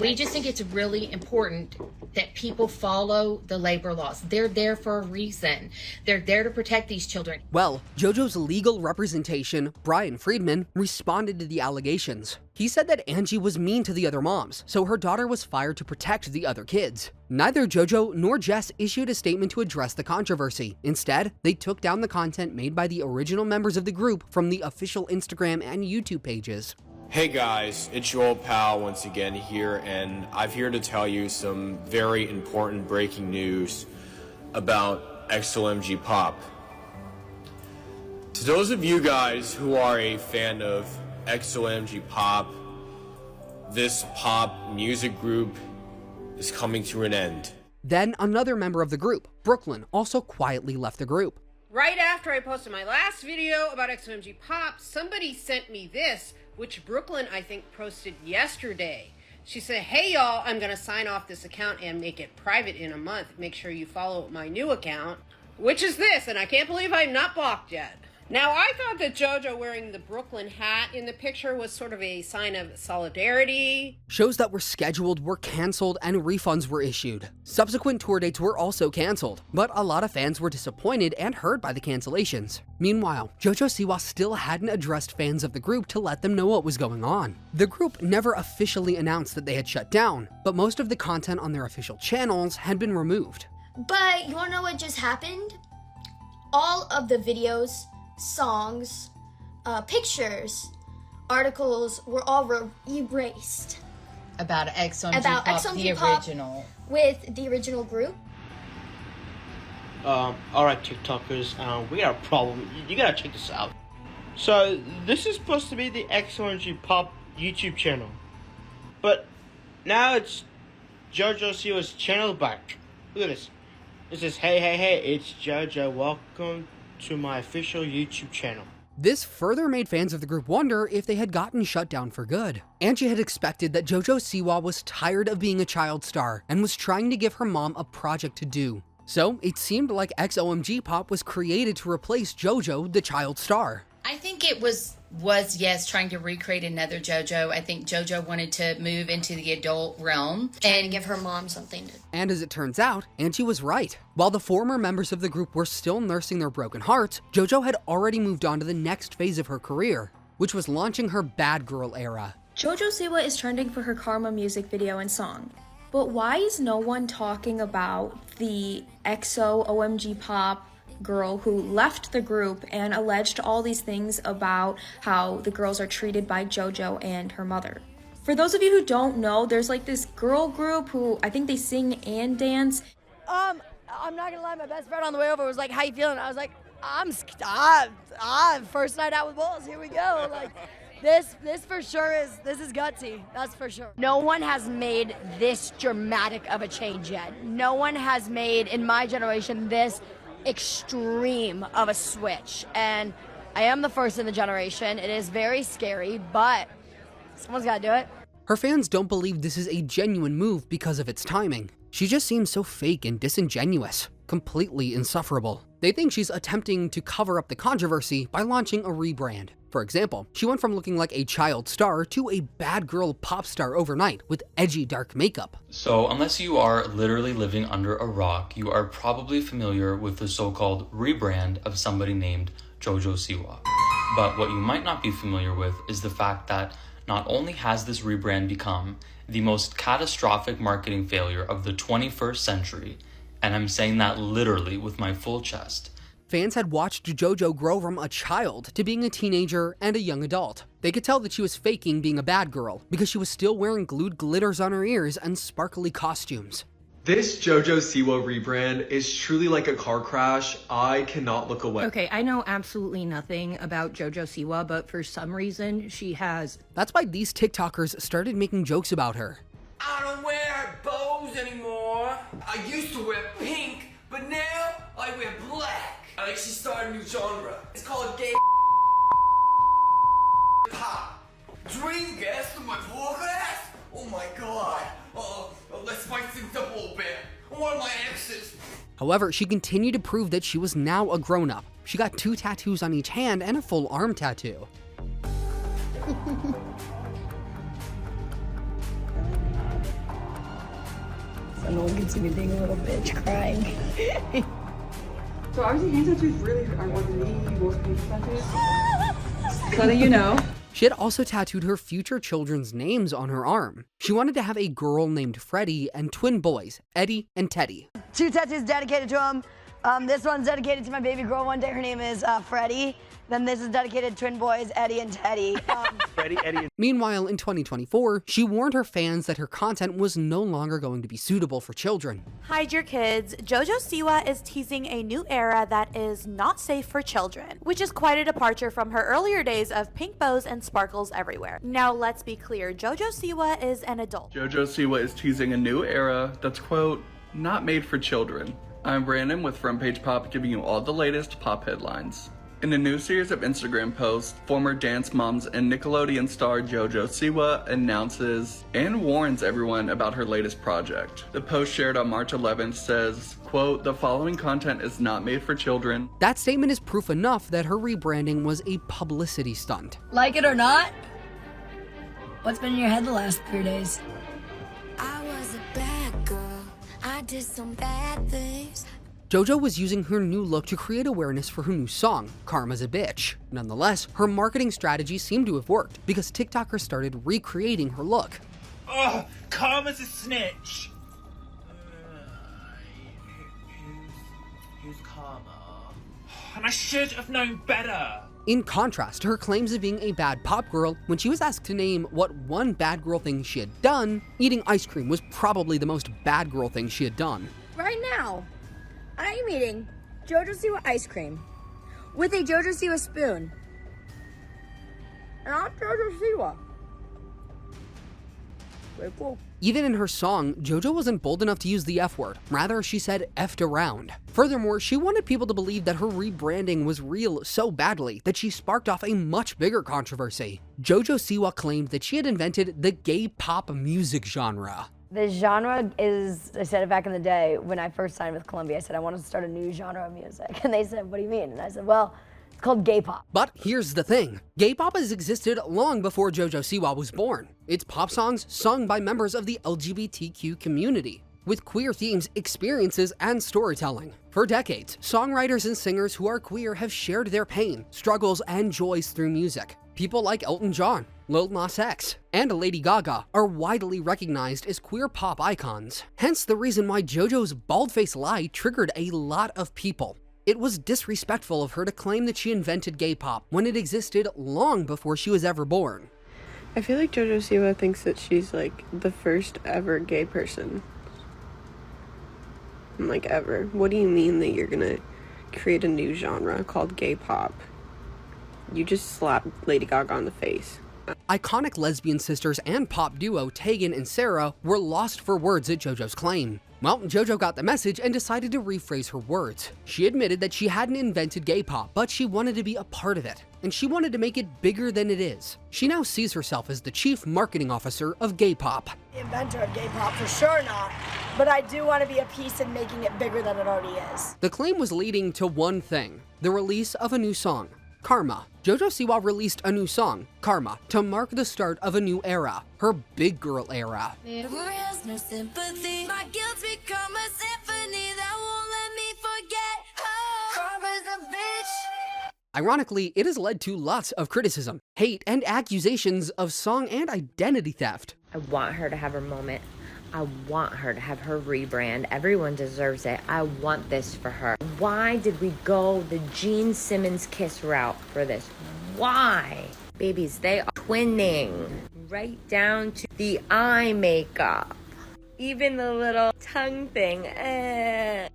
We just think it's really important that people follow the labor laws. They're there for a reason. They're there to protect these children. Well, Jojo's legal representation, Brian Friedman, responded to the allegations. He said that Angie was mean to the other moms, so her daughter was fired to protect the other kids. Neither Jojo nor Jess issued a statement to address the controversy. Instead, they took down the content made by the original members of the group from the official Instagram and YouTube pages. Hey guys, it's your old pal once again here, and I'm here to tell you some very important breaking news. about XOMG Pop. To those of you guys who are a fan of XOMG Pop, this pop music group is coming to an end. Then another member of the group, Brooklyn, also quietly left the group. Right after I posted my last video about XOMG Pop, somebody sent me this, which Brooklyn, I think, posted yesterday. She said, hey y'all, I'm gonna sign off this account and make it private in a month. Make sure you follow my new account, which is this, and I can't believe I'm not blocked yet. Now, I thought that Jojo wearing the Brooklyn hat in the picture was sort of a sign of solidarity. Shows that were scheduled were canceled and refunds were issued. Subsequent tour dates were also canceled, but a lot of fans were disappointed and hurt by the cancellations. Meanwhile, Jojo Siwa still hadn't addressed fans of the group to let them know what was going on. The group never officially announced that they had shut down, but most of the content on their official channels had been removed. But you wanna know what just happened? All of the videos, songs, pictures, articles were all erased. About XOMG About Pop, XOMG the Pop original. With the original group. Alright TikTokers, we got a problem. You gotta check this out. So, this is supposed to be the XOMG Pop YouTube channel. But, now it's Jojo Siwa's channel back. Look at this. It says, hey, it's Jojo, welcome to my official YouTube channel. This further made fans of the group wonder if they had gotten shut down for good. Angie had expected that Jojo Siwa was tired of being a child star and was trying to give her mom a project to do. So it seemed like XOMG Pop was created to replace Jojo, the child star. I think it was yes, trying to recreate another JoJo. I think JoJo wanted to move into the adult realm And give her mom something to... And as it turns out, Angie was right. While the former members of the group were still nursing their broken hearts, JoJo had already moved on to the next phase of her career, which was launching her bad girl era. Jojo Siwa is trending for her Karma music video and song. But why is no one talking about the XOMG Pop girl who left the group and alleged all these things about how the girls are treated by Jojo and her mother? For those of you who don't know, there's like this girl group who I think they sing and dance. I'm not gonna lie, my best friend on the way over was like, how you feeling? I was like, I'm first night out with balls, here we go. Like, this for sure this is gutsy, that's for sure. No one has made this dramatic of a change yet. No one has made, in my generation, this extreme of a switch. And I am the first in the generation. It is very scary, but someone's gotta do it. Her fans don't believe this is a genuine move because of its timing. She just seems so fake and disingenuous, completely insufferable. They think she's attempting to cover up the controversy by launching a rebrand. For example, she went from looking like a child star to a bad girl pop star overnight with edgy dark makeup. So unless you are literally living under a rock, you are probably familiar with the so-called rebrand of somebody named Jojo Siwa. But what you might not be familiar with is the fact that not only has this rebrand become the most catastrophic marketing failure of the 21st century, and I'm saying that literally with my full chest. Fans had watched Jojo grow from a child to being a teenager and a young adult. They could tell that she was faking being a bad girl because she was still wearing glued glitters on her ears and sparkly costumes. This Jojo Siwa rebrand is truly like a car crash. I cannot look away. Okay, I know absolutely nothing about Jojo Siwa, but for some reason she has... That's why these TikTokers started making jokes about her. I don't wear bows anymore. I used to wear pink, but now I wear black. I actually started a new genre. It's called gay pop. Dream guest of my podcast? Oh my god. Let's spice things up a little bit. One of my exes. However, she continued to prove that she was now a grown-up. She got 2 tattoos on each hand and a full arm tattoo. So no one can see me being a little bitch crying. So obviously hand tattoos really are more than me, most people's tattoos. So that you know. She had also tattooed her future children's names on her arm. She wanted to have a girl named Freddie and twin boys, Eddie and Teddy. 2 tattoos dedicated to him. This one's dedicated to my baby girl one day. Her name is Freddie. Then this is dedicated to twin boys, Eddie and Teddy. Freddie, Eddie. Meanwhile, in 2024, she warned her fans that her content was no longer going to be suitable for children. Hide your kids. Jojo Siwa is teasing a new era that is not safe for children, which is quite a departure from her earlier days of pink bows and sparkles everywhere. Now, let's be clear. Jojo Siwa is an adult. Jojo Siwa is teasing a new era that's, quote, not made for children. I'm Brandon with Front Page Pop, giving you all the latest pop headlines. In a new series of Instagram posts, former Dance Moms and Nickelodeon star Jojo Siwa announces and warns everyone about her latest project. The post shared on March 11th says, quote, the following content is not made for children. That statement is proof enough that her rebranding was a publicity stunt. Like it or not, what's been in your head the last 3 days? I was a bad girl. I did some bad things. Jojo was using her new look to create awareness for her new song, Karma's a Bitch. Nonetheless, her marketing strategy seemed to have worked because TikTokers started recreating her look. Oh, Karma's a snitch. Who's Karma? And I should have known better. In contrast to her claims of being a bad pop girl, when she was asked to name what one bad girl thing she had done, eating ice cream was probably the most bad girl thing she had done. Right now, I am eating Jojo Siwa ice cream with a Jojo Siwa spoon. And I'm Jojo Siwa. Very cool. Even in her song, Jojo wasn't bold enough to use the F word. Rather, she said effed around. Furthermore, she wanted people to believe that her rebranding was real so badly that she sparked off a much bigger controversy. Jojo Siwa claimed that she had invented the gay pop music genre. The genre is, I said it back in the day when I first signed with Columbia, I said I wanted to start a new genre of music. And they said, what do you mean? And I said, well, it's called gay pop. But here's the thing. Gay pop has existed long before Jojo Siwa was born. It's pop songs sung by members of the LGBTQ community, with queer themes, experiences, and storytelling. For decades, songwriters and singers who are queer have shared their pain, struggles, and joys through music. People like Elton John, Lil Nas X, and Lady Gaga are widely recognized as queer pop icons. Hence the reason why JoJo's bald-faced lie triggered a lot of people. It was disrespectful of her to claim that she invented gay pop when it existed long before she was ever born. I feel like Jojo Siwa thinks that she's like the first ever gay person. Like ever. What do you mean that you're gonna create a new genre called gay pop? You just slapped Lady Gaga on the face. Iconic lesbian sisters and pop duo Tegan and Sarah were lost for words at JoJo's claim. Well, JoJo got the message and decided to rephrase her words. She admitted that she hadn't invented gay pop, but she wanted to be a part of it, and she wanted to make it bigger than it is. She now sees herself as the chief marketing officer of gay pop. The inventor of gay pop, for sure not. But I do want to be a piece in making it bigger than it already is. The claim was leading to one thing, the release of a new song, Karma. Jojo Siwa released a new song, Karma, to mark the start of a new era, her big girl era. No sympathy. My guilt's become a symphony that won't let me forget. Oh, Karma's a bitch. Ironically, it has led to lots of criticism, hate, and accusations of song and identity theft. I want her to have her moment. I want her to have her rebrand. Everyone deserves it. I want this for her. Why did we go the Gene Simmons kiss route for this? Why? Babies, they are twinning. Right down to the eye makeup. Even the little tongue thing.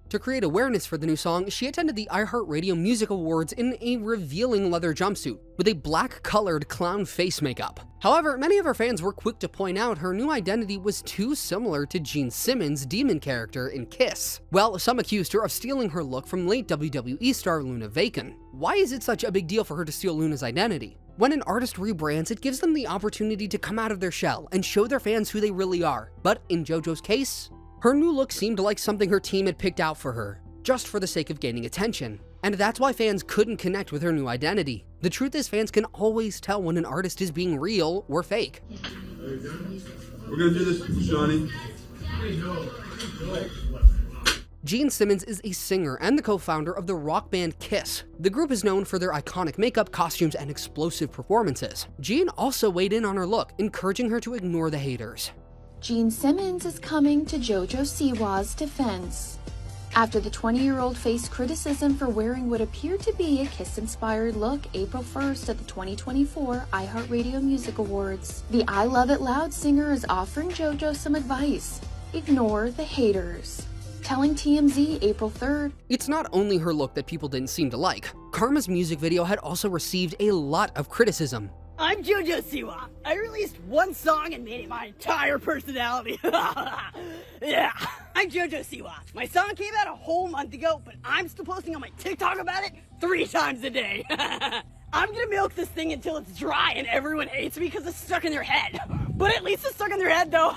To create awareness for the new song, she attended the iHeartRadio Music Awards in a revealing leather jumpsuit with a black-colored clown face makeup. However, many of her fans were quick to point out her new identity was too similar to Gene Simmons' demon character in Kiss. Well, some accused her of stealing her look from late WWE star Luna Vachon. Why is it such a big deal for her to steal Luna's identity? When an artist rebrands, it gives them the opportunity to come out of their shell and show their fans who they really are. But in JoJo's case, her new look seemed like something her team had picked out for her, just for the sake of gaining attention. And that's why fans couldn't connect with her new identity. The truth is, fans can always tell when an artist is being real or fake. We're gonna do this, Johnny. Gene Simmons is a singer and the co-founder of the rock band Kiss. The group is known for their iconic makeup, costumes, and explosive performances. Gene also weighed in on her look, encouraging her to ignore the haters. Gene Simmons is coming to Jojo Siwa's defense. After the 20-year-old faced criticism for wearing what appeared to be a Kiss-inspired look April 1st at the 2024 iHeartRadio Music Awards, the I Love It Loud singer is offering JoJo some advice. Ignore the haters. Telling TMZ April 3rd. It's not only her look that people didn't seem to like. Karma's music video had also received a lot of criticism. I'm Jojo Siwa. I released one song and made it my entire personality. Yeah. I'm Jojo Siwa. My song came out a whole month ago, but I'm still posting on my TikTok about it 3 times a day. I'm gonna milk this thing until it's dry and everyone hates me because it's stuck in their head. But at least it's stuck in their head though.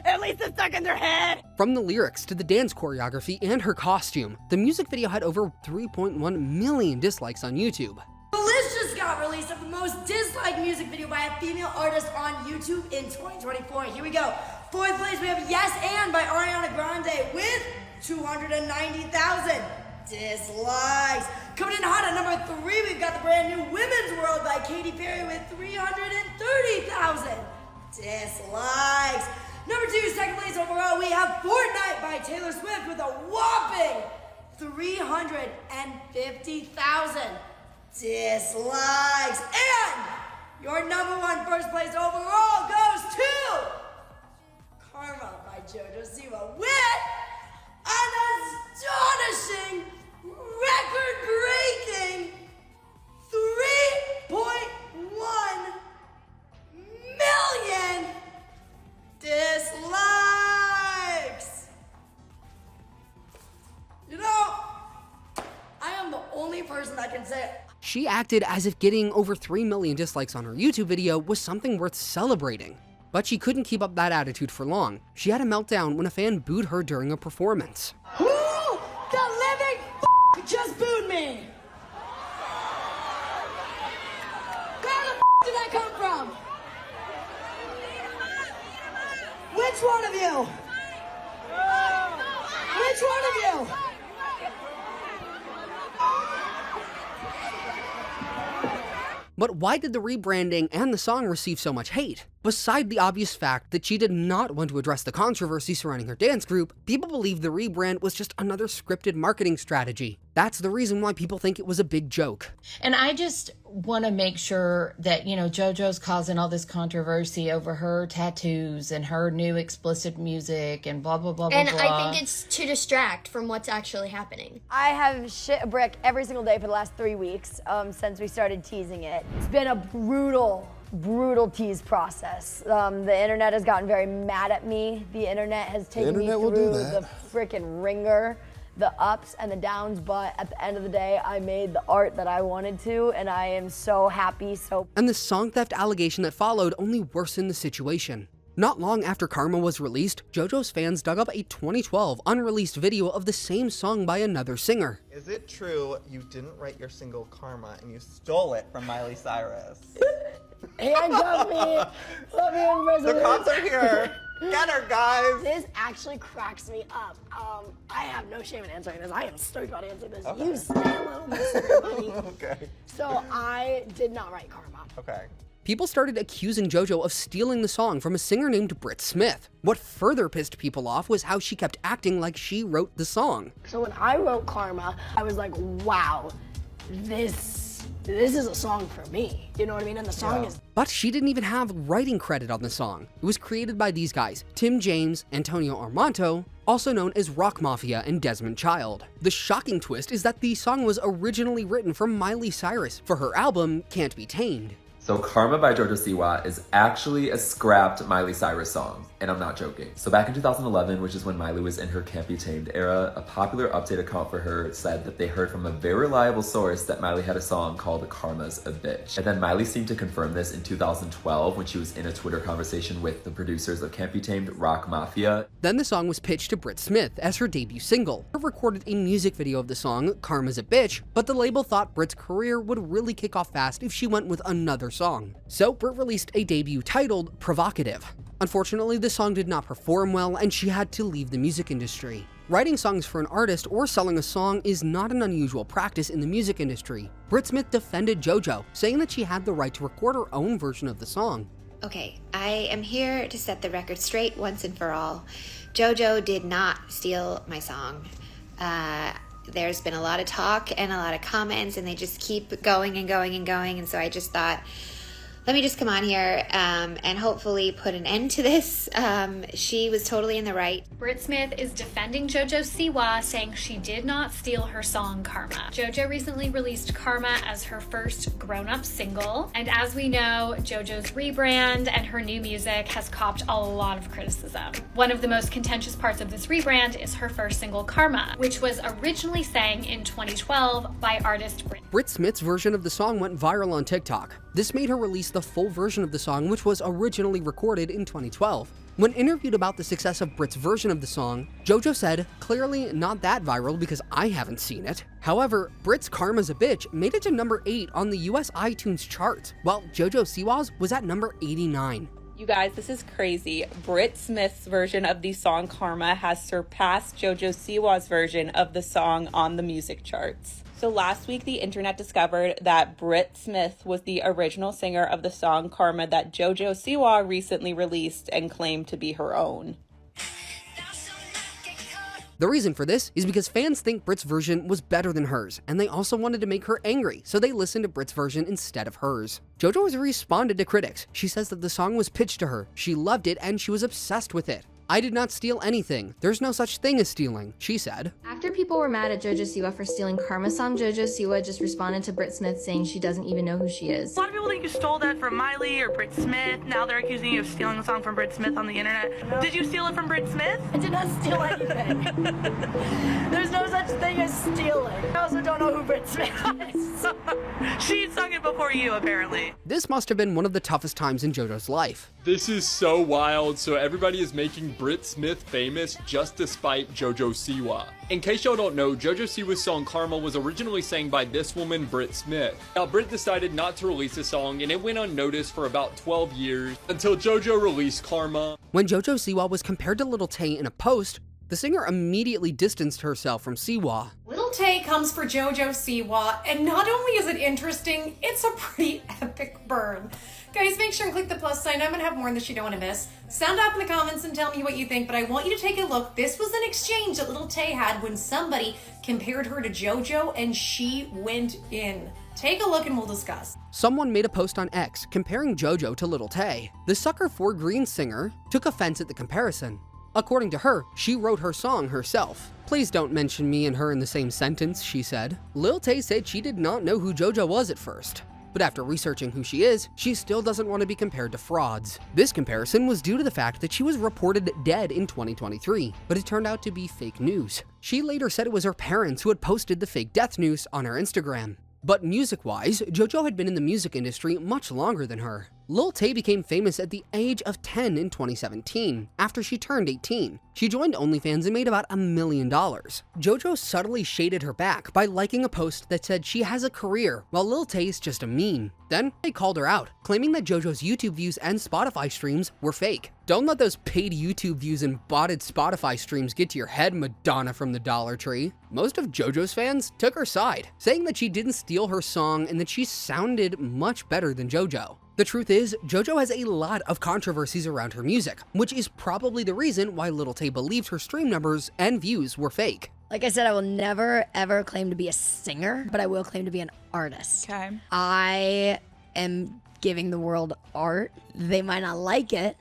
At least it's stuck in their head. From the lyrics to the dance choreography and her costume, the music video had over 3.1 million dislikes on YouTube. The list just got released of the most disliked music video by a female artist on YouTube in 2024. Here we go. 4th place, we have Yes And by Ariana Grande with 290,000 dislikes. Coming in hot at number 3, we've got the brand new Women's World by Katy Perry with 330,000 dislikes. Number 2, 2nd place overall, we have Fortnite by Taylor Swift with a whopping 350,000 dislikes. And your number 1 first place overall goes to Karma by Jojo Siwa with an astonishing, record-breaking 3.1 million dislikes. You know, I am the only person that can say it. She acted as if getting over 3 million dislikes on her YouTube video was something worth celebrating. But she couldn't keep up that attitude for long. She had a meltdown when a fan booed her during a performance. Who the living just booed me? Where the did that come from? Which one of you? Which one of you? But why did the rebranding and the song receive so much hate? Beside the obvious fact that she did not want to address the controversy surrounding her dance group, people believe the rebrand was just another scripted marketing strategy. That's the reason why people think it was a big joke. And I just want to make sure that, you know, JoJo's causing all this controversy over her tattoos and her new explicit music and blah, blah, blah, blah, And blah. I think it's to distract from what's actually happening. I have shit a brick every single day for the last 3 weeks since we started teasing it. It's been a brutal tease process. The internet has gotten very mad at me. The internet has taken me through the frickin' ringer, the ups and the downs, but at the end of the day, I made the art that I wanted to, and I am so happy, And the song theft allegation that followed only worsened the situation. Not long after Karma was released, JoJo's fans dug up a 2012 unreleased video of the same song by another singer. Is it true you didn't write your single Karma and you stole it from Miley Cyrus? Handcuff me! Put me in prison! The cops are here! Get her, guys! This actually cracks me up. I have no shame in answering this. I am stoked about answering this. Okay. You stay alone, Mr. Buddy. Okay. So I did not write Karma. Okay. People started accusing JoJo of stealing the song from a singer named Britt Smith. What further pissed people off was how she kept acting like she wrote the song. So when I wrote Karma, I was like, wow, this is a song for me. You know what I mean? And the song is... But she didn't even have writing credit on the song. It was created by these guys, Tim James, Antonio Armanto, also known as Rock Mafia, and Desmond Child. The shocking twist is that the song was originally written for Miley Cyrus for her album Can't Be Tamed. So Karma by Jojo Siwa is actually a scrapped Miley Cyrus song, and I'm not joking. So back in 2011, which is when Miley was in her Can't Be Tamed era, a popular update account for her said that they heard from a very reliable source that Miley had a song called Karma's a Bitch. And then Miley seemed to confirm this in 2012 when she was in a Twitter conversation with the producers of Can't Be Tamed, Rock Mafia. Then the song was pitched to Britt Smith as her debut single. She recorded a music video of the song, Karma's a Bitch, but the label thought Britt's career would really kick off fast if she went with another song. So Britt released a debut titled Provocative. Unfortunately, the song did not perform well and she had to leave the music industry. Writing songs for an artist or selling a song is not an unusual practice in the music industry. Britt Smith defended JoJo, saying that she had the right to record her own version of the song. Okay, I am here to set the record straight once and for all. JoJo did not steal my song. There's been a lot of talk and a lot of comments, and they just keep going and going and going. And so I just thought, let me just come on here and hopefully put an end to this. She was totally in the right. Britt Smith is defending Jojo Siwa, saying she did not steal her song Karma. Jojo recently released Karma as her first grown-up single, and as we know, Jojo's rebrand and her new music has copped a lot of criticism. One of the most contentious parts of this rebrand is her first single Karma, which was originally sang in 2012 by artist Britt. Britt Smith's version of the song went viral on TikTok. This made her release the full version of the song, which was originally recorded in 2012. When interviewed about the success of Britt's version of the song, Jojo said, "Clearly not that viral because I haven't seen it." However, Britt's Karma's a Bitch made it to number 8 on the US iTunes charts, while Jojo Siwa's was at number 89. You guys, this is crazy. Britt Smith's version of the song Karma has surpassed Jojo Siwa's version of the song on the music charts. So last week, the internet discovered that Britt Smith was the original singer of the song Karma that Jojo Siwa recently released and claimed to be her own. The reason for this is because fans think Britt's version was better than hers, and they also wanted to make her angry, so they listened to Britt's version instead of hers. Jojo has responded to critics. She says that the song was pitched to her, she loved it, and she was obsessed with it. "I did not steal anything. There's no such thing as stealing," she said. After people were mad at Jojo Siwa for stealing Karma's song, Jojo Siwa just responded to Britt Smith saying she doesn't even know who she is. A lot of people think you stole that from Miley or Britt Smith. Now they're accusing you of stealing a song from Britt Smith on the internet. No. Did you steal it from Britt Smith? I did not steal anything. There's no such thing as stealing. I also don't know who Britt Smith is. She sung it before you, apparently. This must have been one of the toughest times in Jojo's life. This is so wild, so everybody is making Britt Smith famous just despite Jojo Siwa. In case y'all don't know, Jojo Siwa's song Karma was originally sang by this woman, Britt Smith. Now, Britt decided not to release the song, and it went unnoticed for about 12 years until Jojo released Karma. When Jojo Siwa was compared to Lil Tay in a post, the singer immediately distanced herself from Siwa. Lil Tay comes for Jojo Siwa, and not only is it interesting, it's a pretty epic burn. Guys, make sure and click the plus sign. I'm gonna have more in this you don't want to miss. Sound off in the comments and tell me what you think, but I want you to take a look. This was an exchange that Lil Tay had when somebody compared her to Jojo, and she went in. Take a look and we'll discuss. Someone made a post on X comparing Jojo to Lil Tay. The Sucker 4 Green singer took offense at the comparison. According to her, she wrote her song herself. "Please don't mention me and her in the same sentence," she said. Lil Tay said she did not know who Jojo was at first, but after researching who she is, she still doesn't want to be compared to frauds. This comparison was due to the fact that she was reported dead in 2023, but it turned out to be fake news. She later said it was her parents who had posted the fake death news on her Instagram. But music-wise, Jojo had been in the music industry much longer than her. Lil Tay became famous at the age of 10 in 2017, after she turned 18. She joined OnlyFans and made about $1 million. Jojo subtly shaded her back by liking a post that said she has a career, while Lil Tay's just a meme. Then, they called her out, claiming that Jojo's YouTube views and Spotify streams were fake. Don't let those paid YouTube views and botted Spotify streams get to your head, Madonna from the Dollar Tree. Most of Jojo's fans took her side, saying that she didn't steal her song and that she sounded much better than Jojo. The truth is, Jojo has a lot of controversies around her music, which is probably the reason why Lil Tay believed her stream numbers and views were fake. Like I said, I will never ever claim to be a singer, but I will claim to be an artist. Okay. I am giving the world art. They might not like it.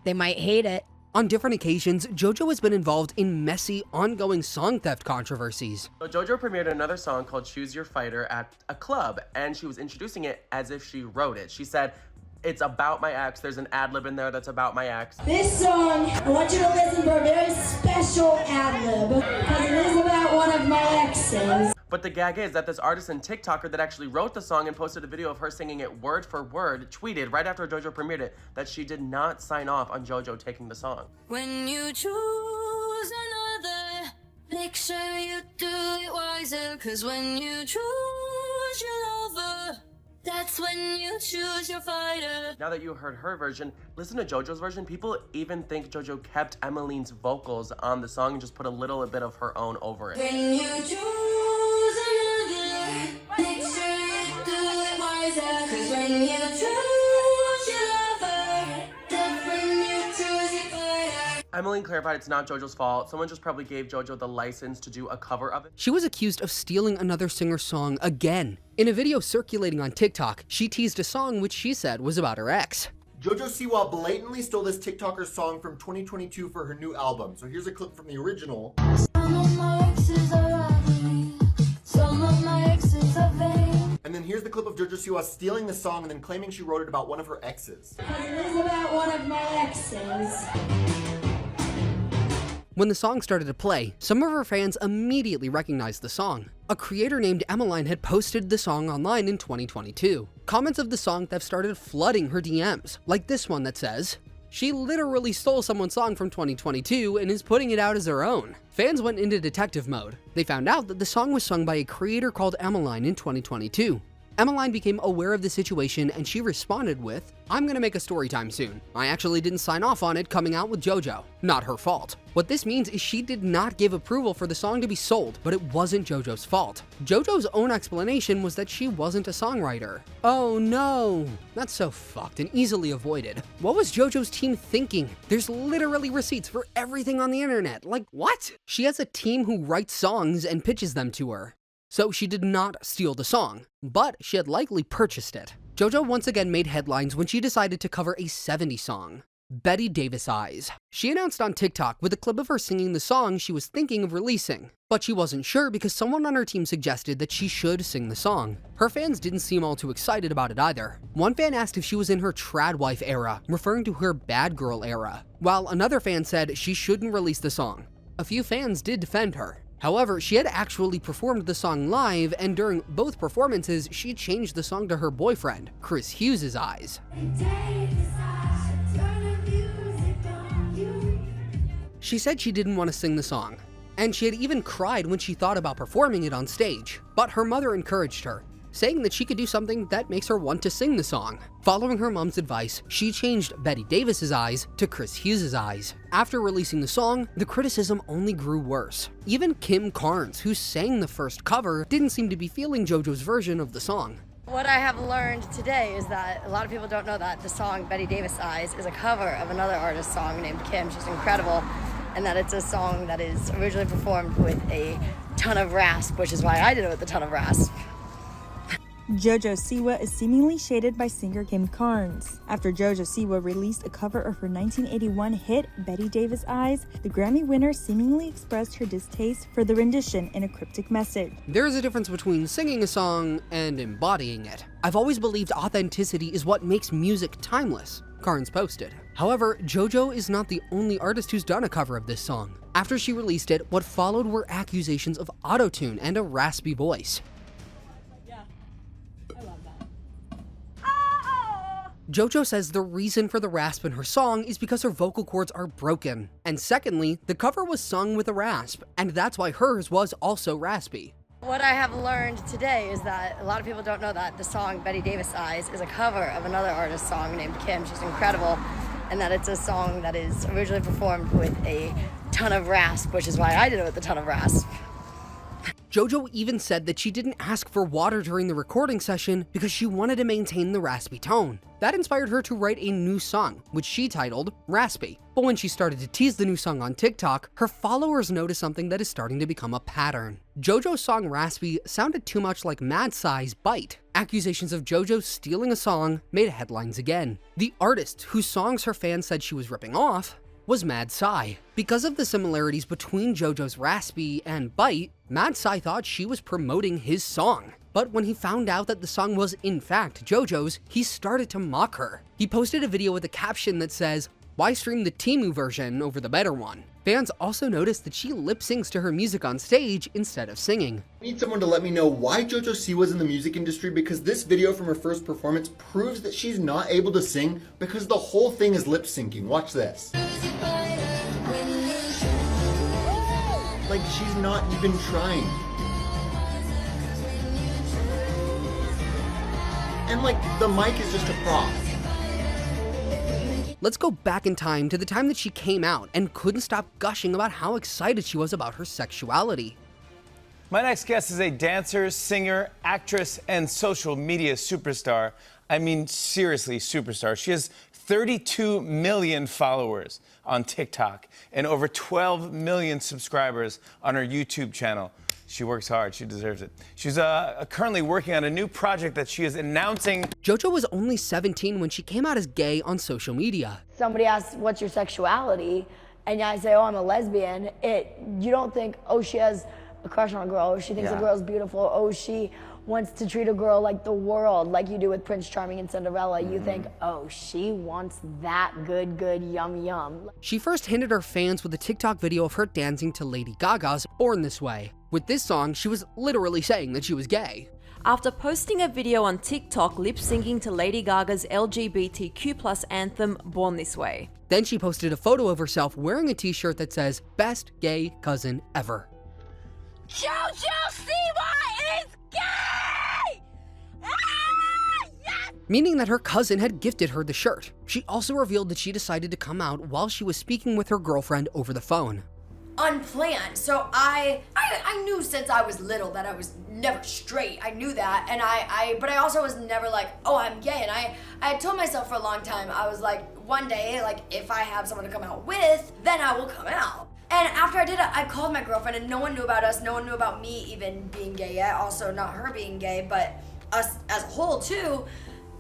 They might hate it. On different occasions, Jojo has been involved in messy, ongoing song theft controversies. So Jojo premiered another song called Choose Your Fighter at a club, and she was introducing it as if she wrote it. She said, "It's about my ex." There's an ad-lib in there that's about my ex. This song, I want you to listen for a very special ad-lib, because it is about one of my exes. But the gag is that this artist and TikToker that actually wrote the song and posted a video of her singing it word for word tweeted right after Jojo premiered it that she did not sign off on Jojo taking the song. When you choose another, make sure you do it wiser. Cause when you choose your lover, that's when you choose your fighter. Now that you heard her version, listen to Jojo's version. People even think Jojo kept Emmeline's vocals on the song and just put a little bit of her own over it. When you choose another, make sure you do it wiser. Cause when you choose your lover, that's when you choose your fighter. Emily clarified it's not Jojo's fault. Someone just probably gave Jojo the license to do a cover of it. She was accused of stealing another singer's song again. In a video circulating on TikTok, she teased a song which she said was about her ex. Jojo Siwa blatantly stole this TikToker's song from 2022 for her new album. So here's a clip from the original. And then here's the clip of Jojo Siwa stealing the song and then claiming she wrote it about one of her exes. It is about one of my exes. When the song started to play, some of her fans immediately recognized the song. A creator named Emmeline had posted the song online in 2022. Comments of the song theft started flooding her DMs, like this one that says, "She literally stole someone's song from 2022 and is putting it out as her own." Fans went into detective mode. They found out that the song was sung by a creator called Emmeline in 2022. Emmeline became aware of the situation and she responded with, "I'm gonna make a story time soon. I actually didn't sign off on it coming out with Jojo. Not her fault." What this means is she did not give approval for the song to be sold, but it wasn't Jojo's fault. Jojo's own explanation was that she wasn't a songwriter. Oh no, that's so fucked and easily avoided. What was Jojo's team thinking? There's literally receipts for everything on the internet. Like what? She has a team who writes songs and pitches them to her. So she did not steal the song, but she had likely purchased it. Jojo once again made headlines when she decided to cover a 70s song, Betty Davis Eyes. She announced on TikTok with a clip of her singing the song she was thinking of releasing, but she wasn't sure because someone on her team suggested that she should sing the song. Her fans didn't seem all too excited about it either. One fan asked if she was in her trad wife era, referring to her bad girl era, while another fan said she shouldn't release the song. A few fans did defend her. However, she had actually performed the song live, and during both performances, she changed the song to her boyfriend, Chris Hughes' Eyes. She said she didn't want to sing the song, and she had even cried when she thought about performing it on stage, but her mother encouraged her, saying that she could do something that makes her want to sing the song. Following her mom's advice, she changed Betty Davis's eyes to Chris Hughes' eyes. After releasing the song, the criticism only grew worse. Even Kim Carnes, who sang the first cover, didn't seem to be feeling Jojo's version of the song. What I have learned today is that a lot of people don't know that the song Betty Davis Eyes is a cover of another artist's song named Kim. She's incredible, and that it's a song that is originally performed with a ton of rasp, which is why I did it with a ton of rasp. Jojo Siwa is seemingly shaded by singer Kim Carnes. After Jojo Siwa released a cover of her 1981 hit, Betty Davis Eyes, the Grammy winner seemingly expressed her distaste for the rendition in a cryptic message. There is a difference between singing a song and embodying it. I've always believed authenticity is what makes music timeless, Carnes posted. However, Jojo is not the only artist who's done a cover of this song. After she released it, what followed were accusations of auto-tune and a raspy voice. Jojo says the reason for the rasp in her song is because her vocal cords are broken. And secondly, the cover was sung with a rasp, and that's why hers was also raspy. What I have learned today is that a lot of people don't know that the song Betty Davis Eyes is a cover of another artist's song named Kim. She's incredible, and that it's a song that is originally performed with a ton of rasp, which is why I did it with a ton of rasp. Jojo even said that she didn't ask for water during the recording session because she wanted to maintain the raspy tone. That inspired her to write a new song, which she titled Raspy. But when she started to tease the new song on TikTok, her followers noticed something that is starting to become a pattern. Jojo's song Raspy sounded too much like Mad Psy's Bite. Accusations of Jojo stealing a song made headlines again. The artist whose songs her fans said she was ripping off was Mad Psy. Because of the similarities between Jojo's Raspy and Bite, Mad Psy thought she was promoting his song. But when he found out that the song was in fact Jojo's, he started to mock her. He posted a video with a caption that says, "Why stream the Temu version over the better one?" Fans also noticed that she lip syncs to her music on stage instead of singing. I need someone to let me know why Jojo Siwa's in the music industry, because this video from her first performance proves that she's not able to sing because the whole thing is lip syncing. Watch this. Like, she's not even trying. And like, the mic is just a prop. Let's go back in time to the time that she came out and couldn't stop gushing about how excited she was about her sexuality. My next guest is a dancer, singer, actress, and social media superstar. I mean, seriously, superstar. She has 32 million followers on TikTok and over 12 million subscribers on her YouTube channel. She works hard. She deserves it. She's currently working on a new project that she is announcing. Jojo was only 17 when she came out as gay on social media. Somebody asks, what's your sexuality? And I say, oh, I'm a lesbian. You don't think, oh, she has a crush on a girl. Oh, she thinks a girl's beautiful. Oh, she wants to treat a girl like the world, like you do with Prince Charming and Cinderella. You think, oh, she wants that good, yum, yum. She first hinted her fans with a TikTok video of her dancing to Lady Gaga's Born This Way. With this song, she was literally saying that she was gay. After posting a video on TikTok lip-syncing to Lady Gaga's LGBTQ+ anthem, Born This Way. Then she posted a photo of herself wearing a t-shirt that says, "Best gay cousin ever." Jojo Siwa is gay! Yes! Meaning that her cousin had gifted her the shirt. She also revealed that she decided to come out while she was speaking with her girlfriend over the phone. Unplanned. So I knew since I was little that I was never straight. I knew that, and but I also was never like, oh, I'm gay. And I had told myself for a long time, I was like, one day, like if I have someone to come out with, then I will come out. And after I did it, I called my girlfriend, and no one knew about us. No one knew about me even being gay yet. Also, not her being gay, but us as a whole too.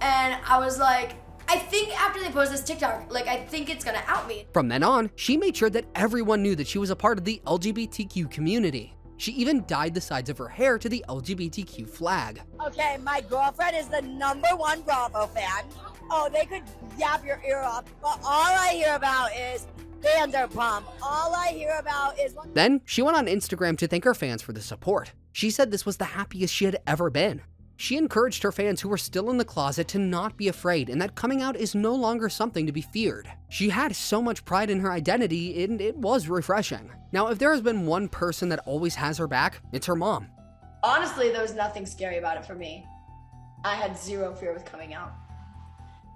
And I was like, I think after they post this TikTok, like, I think it's gonna out me. From then on, she made sure that everyone knew that she was a part of the LGBTQ community. She even dyed the sides of her hair to the LGBTQ flag. Okay, my girlfriend is the #1 Bravo fan. Oh, they could yap your ear off, but all I hear about is Vanderpump. All I hear about is... Then, she went on Instagram to thank her fans for the support. She said this was the happiest she had ever been. She encouraged her fans who were still in the closet to not be afraid and that coming out is no longer something to be feared. She had so much pride in her identity and it was refreshing. Now, if there has been one person that always has her back, it's her mom. Honestly, there was nothing scary about it for me. I had zero fear with coming out.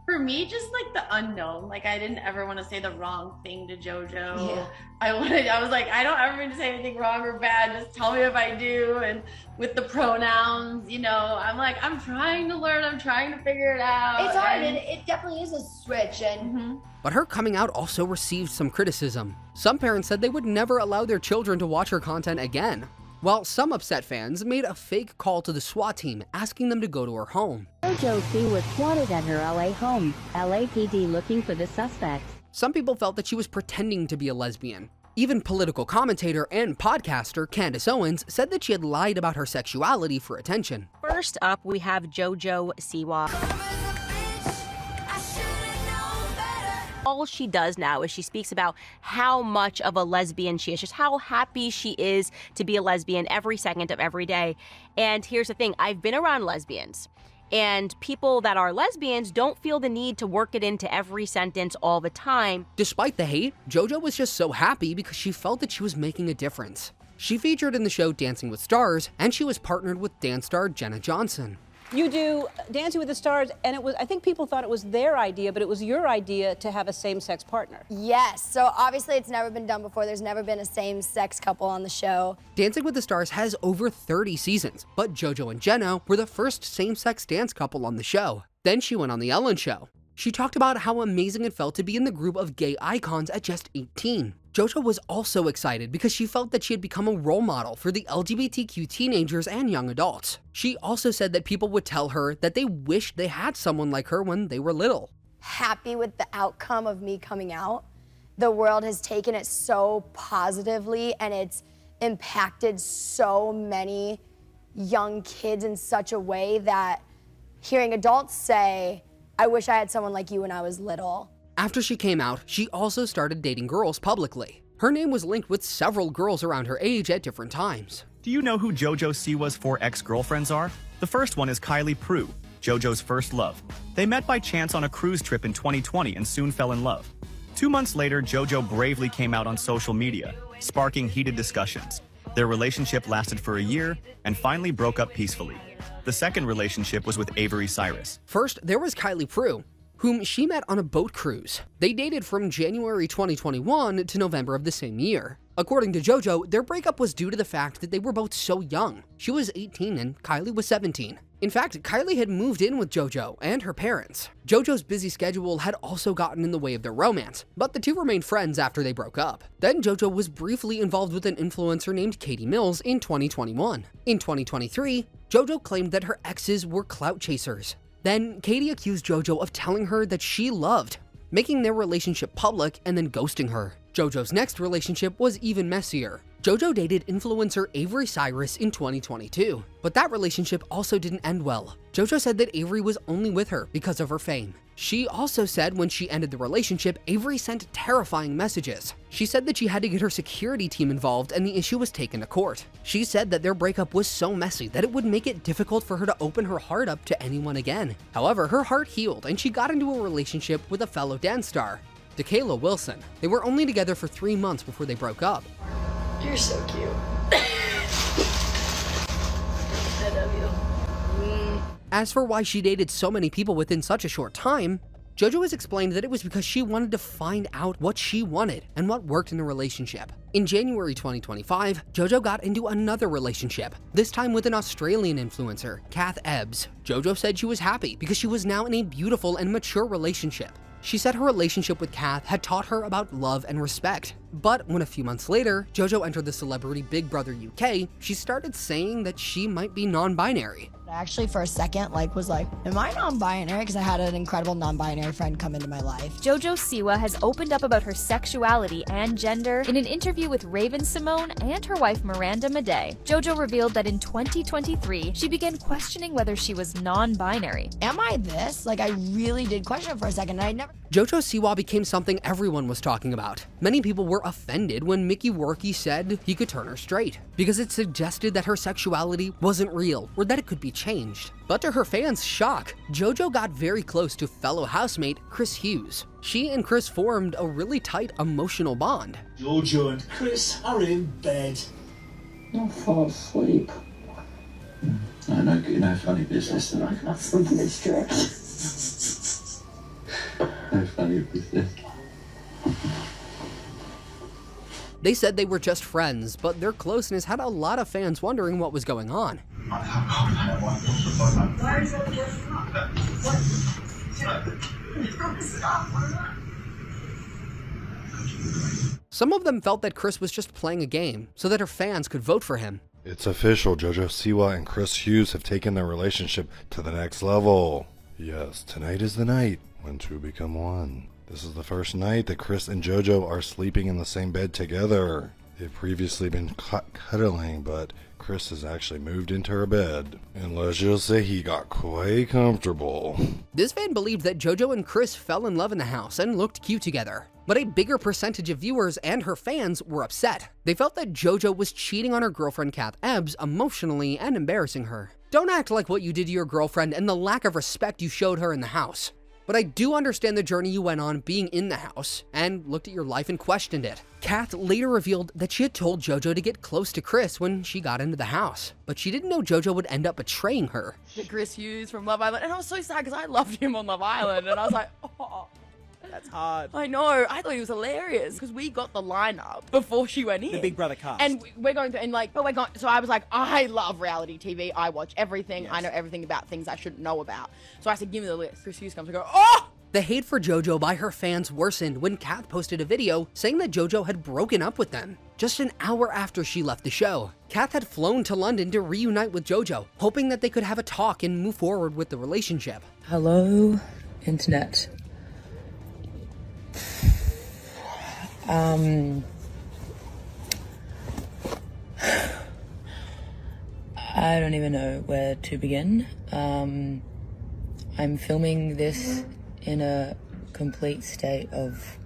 For me, just like the unknown. Like, I didn't ever want to say the wrong thing to Jojo. Yeah. I was like, I don't ever mean to say anything wrong or bad. Just tell me if I do. And with the pronouns, you know, I'm like, I'm trying to learn. I'm trying to figure it out. It's hard. It definitely is a switch. And But her coming out also received some criticism. Some parents said they would never allow their children to watch her content again, while some upset fans made a fake call to the SWAT team asking them to go to her home. Jojo C was swatted at her LA home. LAPD looking for the suspect. Some people felt that she was pretending to be a lesbian. Even political commentator and podcaster Candace Owens said that she had lied about her sexuality for attention. First up, we have Jojo Siwa. All she does now is she speaks about how much of a lesbian she is, just how happy she is to be a lesbian every second of every day. And here's the thing, I've been around lesbians, and people that are lesbians don't feel the need to work it into every sentence all the time. Despite the hate, Jojo was just so happy because she felt that she was making a difference. She featured in the show Dancing with Stars, and she was partnered with dance star Jenna Johnson. You do Dancing with the Stars, and I think people thought it was their idea, but it was your idea to have a same-sex partner. yes, so obviously it's never been done before. There's never been a same-sex couple on the show. Dancing with the Stars has over 30 seasons, but Jojo and Jenna were the first same-sex dance couple on the show. Then she went on The Ellen Show. She talked about how amazing it felt to be in the group of gay icons at just 18. Jojo was also excited because she felt that she had become a role model for the LGBTQ teenagers and young adults. She also said that people would tell her that they wished they had someone like her when they were little. Happy with the outcome of me coming out. The world has taken it so positively, and it's impacted so many young kids in such a way that hearing adults say, I wish I had someone like you when I was little. After she came out, she also started dating girls publicly. Her name was linked with several girls around her age at different times. Do you know who Jojo Siwa's 4 ex-girlfriends are? The first one is Kylie Prue, Jojo's first love. They met by chance on a cruise trip in 2020 and soon fell in love. 2 months later, Jojo bravely came out on social media, sparking heated discussions. Their relationship lasted for a year and finally broke up peacefully. The second relationship was with Avery Cyrus. First, there was Kylie Prue, whom she met on a boat cruise. They dated from January 2021 to November of the same year. According to Jojo, their breakup was due to the fact that they were both so young. She was 18 and Kylie was 17. In fact, Kylie had moved in with Jojo and her parents. Jojo's busy schedule had also gotten in the way of their romance, but the two remained friends after they broke up. Then Jojo was briefly involved with an influencer named Katie Mills in 2021. In 2023, Jojo claimed that her exes were clout chasers. Then Katie accused Jojo of telling her that she loved, making their relationship public and then ghosting her. Jojo's next relationship was even messier. Jojo dated influencer Avery Cyrus in 2022, but that relationship also didn't end well. Jojo said that Avery was only with her because of her fame. She also said when she ended the relationship, Avery sent terrifying messages. She said that she had to get her security team involved and the issue was taken to court. She said that their breakup was so messy that it would make it difficult for her to open her heart up to anyone again. However, her heart healed and she got into a relationship with a fellow dance star, Dakayla Wilson. They were only together for 3 months before they broke up. You're so cute. I love you. As for why she dated so many people within such a short time, Jojo has explained that it was because she wanted to find out what she wanted and what worked in a relationship. In January 2025, Jojo got into another relationship, this time with an Australian influencer, Kath Ebbs. Jojo said she was happy because she was now in a beautiful and mature relationship. She said her relationship with Kath had taught her about love and respect. But when a few months later, Jojo entered the celebrity Big Brother UK, she started saying that she might be non-binary. I actually for a second was like, am I non-binary? Because I had an incredible non-binary friend come into my life. Jojo Siwa has opened up about her sexuality and gender in an interview with Raven Simone and her wife Miranda Madej. Jojo revealed that in 2023, she began questioning whether she was non-binary. Am I this? I really did question it for a second, and I never... Jojo Siwa became something everyone was talking about. Many people were offended when Mickey Rourke said he could turn her straight, because it suggested that her sexuality wasn't real, or that it could be changed. But to her fans' shock, Jojo got very close to fellow housemate Chris Hughes. She and Chris formed a really tight emotional bond. Jojo and Chris are in bed. I'll fall asleep. I know, no funny business tonight. I'm not sleeping this trick. No funny business. They said they were just friends, but their closeness had a lot of fans wondering what was going on. Some of them felt that Chris was just playing a game so that her fans could vote for him. It's official, Jojo Siwa and Chris Hughes have taken their relationship to the next level. Yes, tonight is the night when two become one. This is the first night that Chris and Jojo are sleeping in the same bed together. They've previously been cuddling, but Chris has actually moved into her bed. And let's just say he got quite comfortable. This fan believed that Jojo and Chris fell in love in the house and looked cute together. But a bigger percentage of viewers and her fans were upset. They felt that Jojo was cheating on her girlfriend Kath Ebbs emotionally and embarrassing her. Don't act like what you did to your girlfriend and the lack of respect you showed her in the house. But I do understand the journey you went on being in the house and looked at your life and questioned it. Kath later revealed that she had told Jojo to get close to Chris when she got into the house, but she didn't know Jojo would end up betraying her. Chris Hughes from Love Island, and I was so sad because I loved him on Love Island, and I was like, oh. That's hard. I know. I thought he was hilarious because we got the lineup before she went in. The Big Brother cast. And we're going through, and so I was like, I love reality TV. I watch everything. Yes. I know everything about things I shouldn't know about. So I said, give me the list. Chris Hughes comes and go, oh! The hate for Jojo by her fans worsened when Kath posted a video saying that Jojo had broken up with them. Just an hour after she left the show, Kath had flown to London to reunite with Jojo, hoping that they could have a talk and move forward with the relationship. Hello, internet. I don't even know where to begin. I'm filming this in a complete state of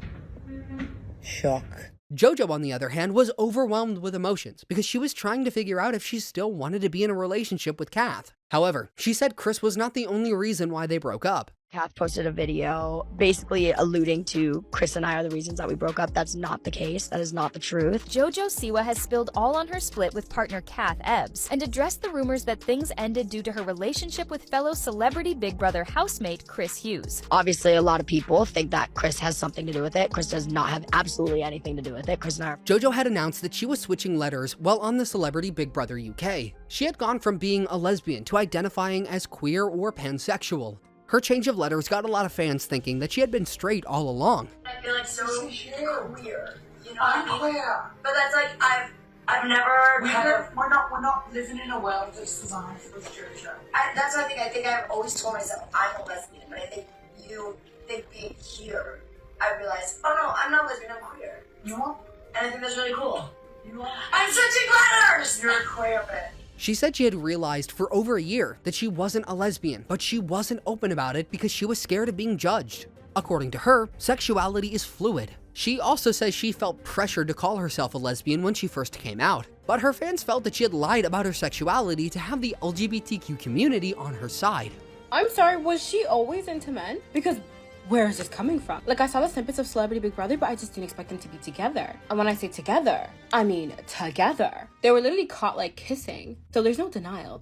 shock. Jojo, on the other hand, was overwhelmed with emotions because she was trying to figure out if she still wanted to be in a relationship with Kath. However, she said Chris was not the only reason why they broke up. Kath posted a video basically alluding to Chris and I are the reasons that we broke up. That's not the case. That is not the truth. Jojo Siwa has spilled all on her split with partner Kath Ebbs and addressed the rumors that things ended due to her relationship with fellow celebrity Big Brother housemate Chris Hughes. Obviously, a lot of people think that Chris has something to do with it. Chris does not have absolutely anything to do with it. Chris and I are... Jojo had announced that she was switching letters while on the Celebrity Big Brother UK. She had gone from being a lesbian to identifying as queer or pansexual. Her change of letters got a lot of fans thinking that she had been straight all along. I feel like so queer, you know what I mean? But that's like, I've never we're not living in a world that's designed for Jojo. That's what I think I've always told myself, I'm a lesbian, but I think being here, I realized, oh no, I'm not lesbian, I'm queer. You know? And I think that's really cool. You know? I'm switching letters! You're a queer bitch. She said she had realized for over a year that she wasn't a lesbian, but she wasn't open about it because she was scared of being judged. According to her, sexuality is fluid. She also says she felt pressured to call herself a lesbian when she first came out, but her fans felt that she had lied about her sexuality to have the LGBTQ community on her side. I'm sorry, was she always into men? Because where is this coming from? Like, I saw the snippets of Celebrity Big Brother, but I just didn't expect them to be together. And when I say together, I mean together. They were literally caught, like, kissing. So there's no denial.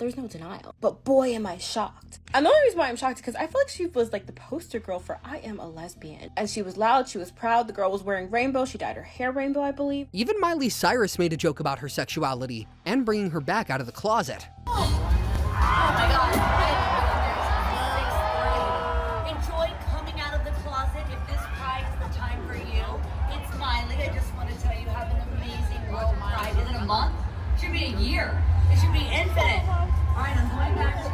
But boy, am I shocked. And the only reason why I'm shocked is because I feel like she was, like, the poster girl for I am a lesbian. And she was loud, she was proud, the girl was wearing rainbow, she dyed her hair rainbow, I believe. Even Miley Cyrus made a joke about her sexuality and bringing her back out of the closet. Oh my God. Month. It should be a year. It should be infinite. All right, I'm going back to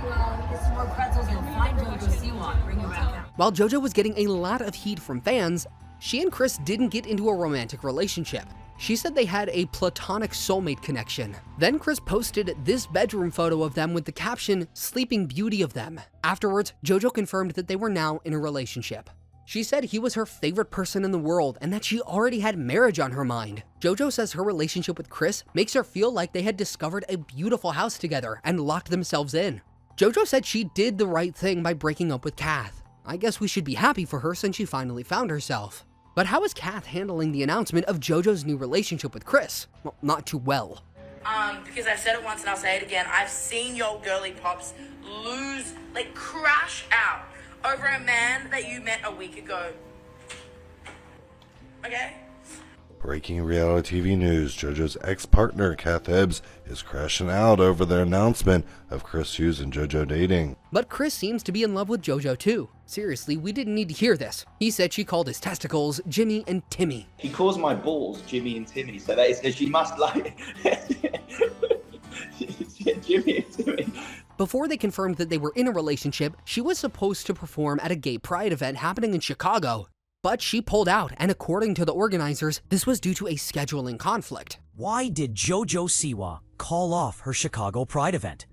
get some more pretzels and find Jojo Siwa. Bring her back out. While Jojo was getting a lot of heat from fans, she and Chris didn't get into a romantic relationship. She said they had a platonic soulmate connection. Then Chris posted this bedroom photo of them with the caption, "Sleeping Beauty of them." Afterwards, Jojo confirmed that they were now in a relationship. She said he was her favorite person in the world and that she already had marriage on her mind. Jojo says her relationship with Chris makes her feel like they had discovered a beautiful house together and locked themselves in. Jojo said she did the right thing by breaking up with Kath. I guess we should be happy for her since she finally found herself. But how is Kath handling the announcement of Jojo's new relationship with Chris? Well, not too well. Because I've said it once and I'll say it again, I've seen your girly pops lose, like crash out over a man that you met a week ago. Okay? Breaking reality TV news, Jojo's ex-partner, Kath Ebbs, is crashing out over their announcement of Chris Hughes and Jojo dating. But Chris seems to be in love with Jojo too. Seriously, we didn't need to hear this. He said she called his testicles Jimmy and Timmy. She calls my balls Jimmy and Timmy, so that is that she must like Jimmy and Timmy. Before they confirmed that they were in a relationship, she was supposed to perform at a gay pride event happening in Chicago. But she pulled out, and according to the organizers, this was due to a scheduling conflict. Why did Jojo Siwa call off her Chicago Pride event?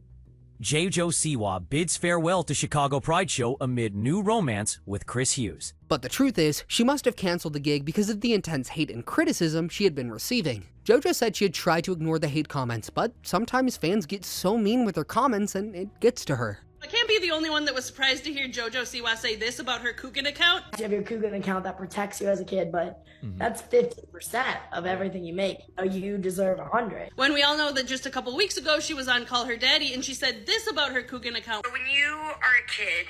Jojo Siwa bids farewell to Chicago Pride show amid new romance with Chris Hughes. But the truth is, she must have canceled the gig because of the intense hate and criticism she had been receiving. Jojo said she had tried to ignore the hate comments, but sometimes fans get so mean with their comments and it gets to her. I can't be the only one that was surprised to hear Jojo Siwa say this about her Kugan account. You have your Kugan account that protects you as a kid, but that's 50% of everything you make. You deserve 100. When we all know that just a couple weeks ago she was on Call Her Daddy and she said this about her Kugan account. When you are a kid,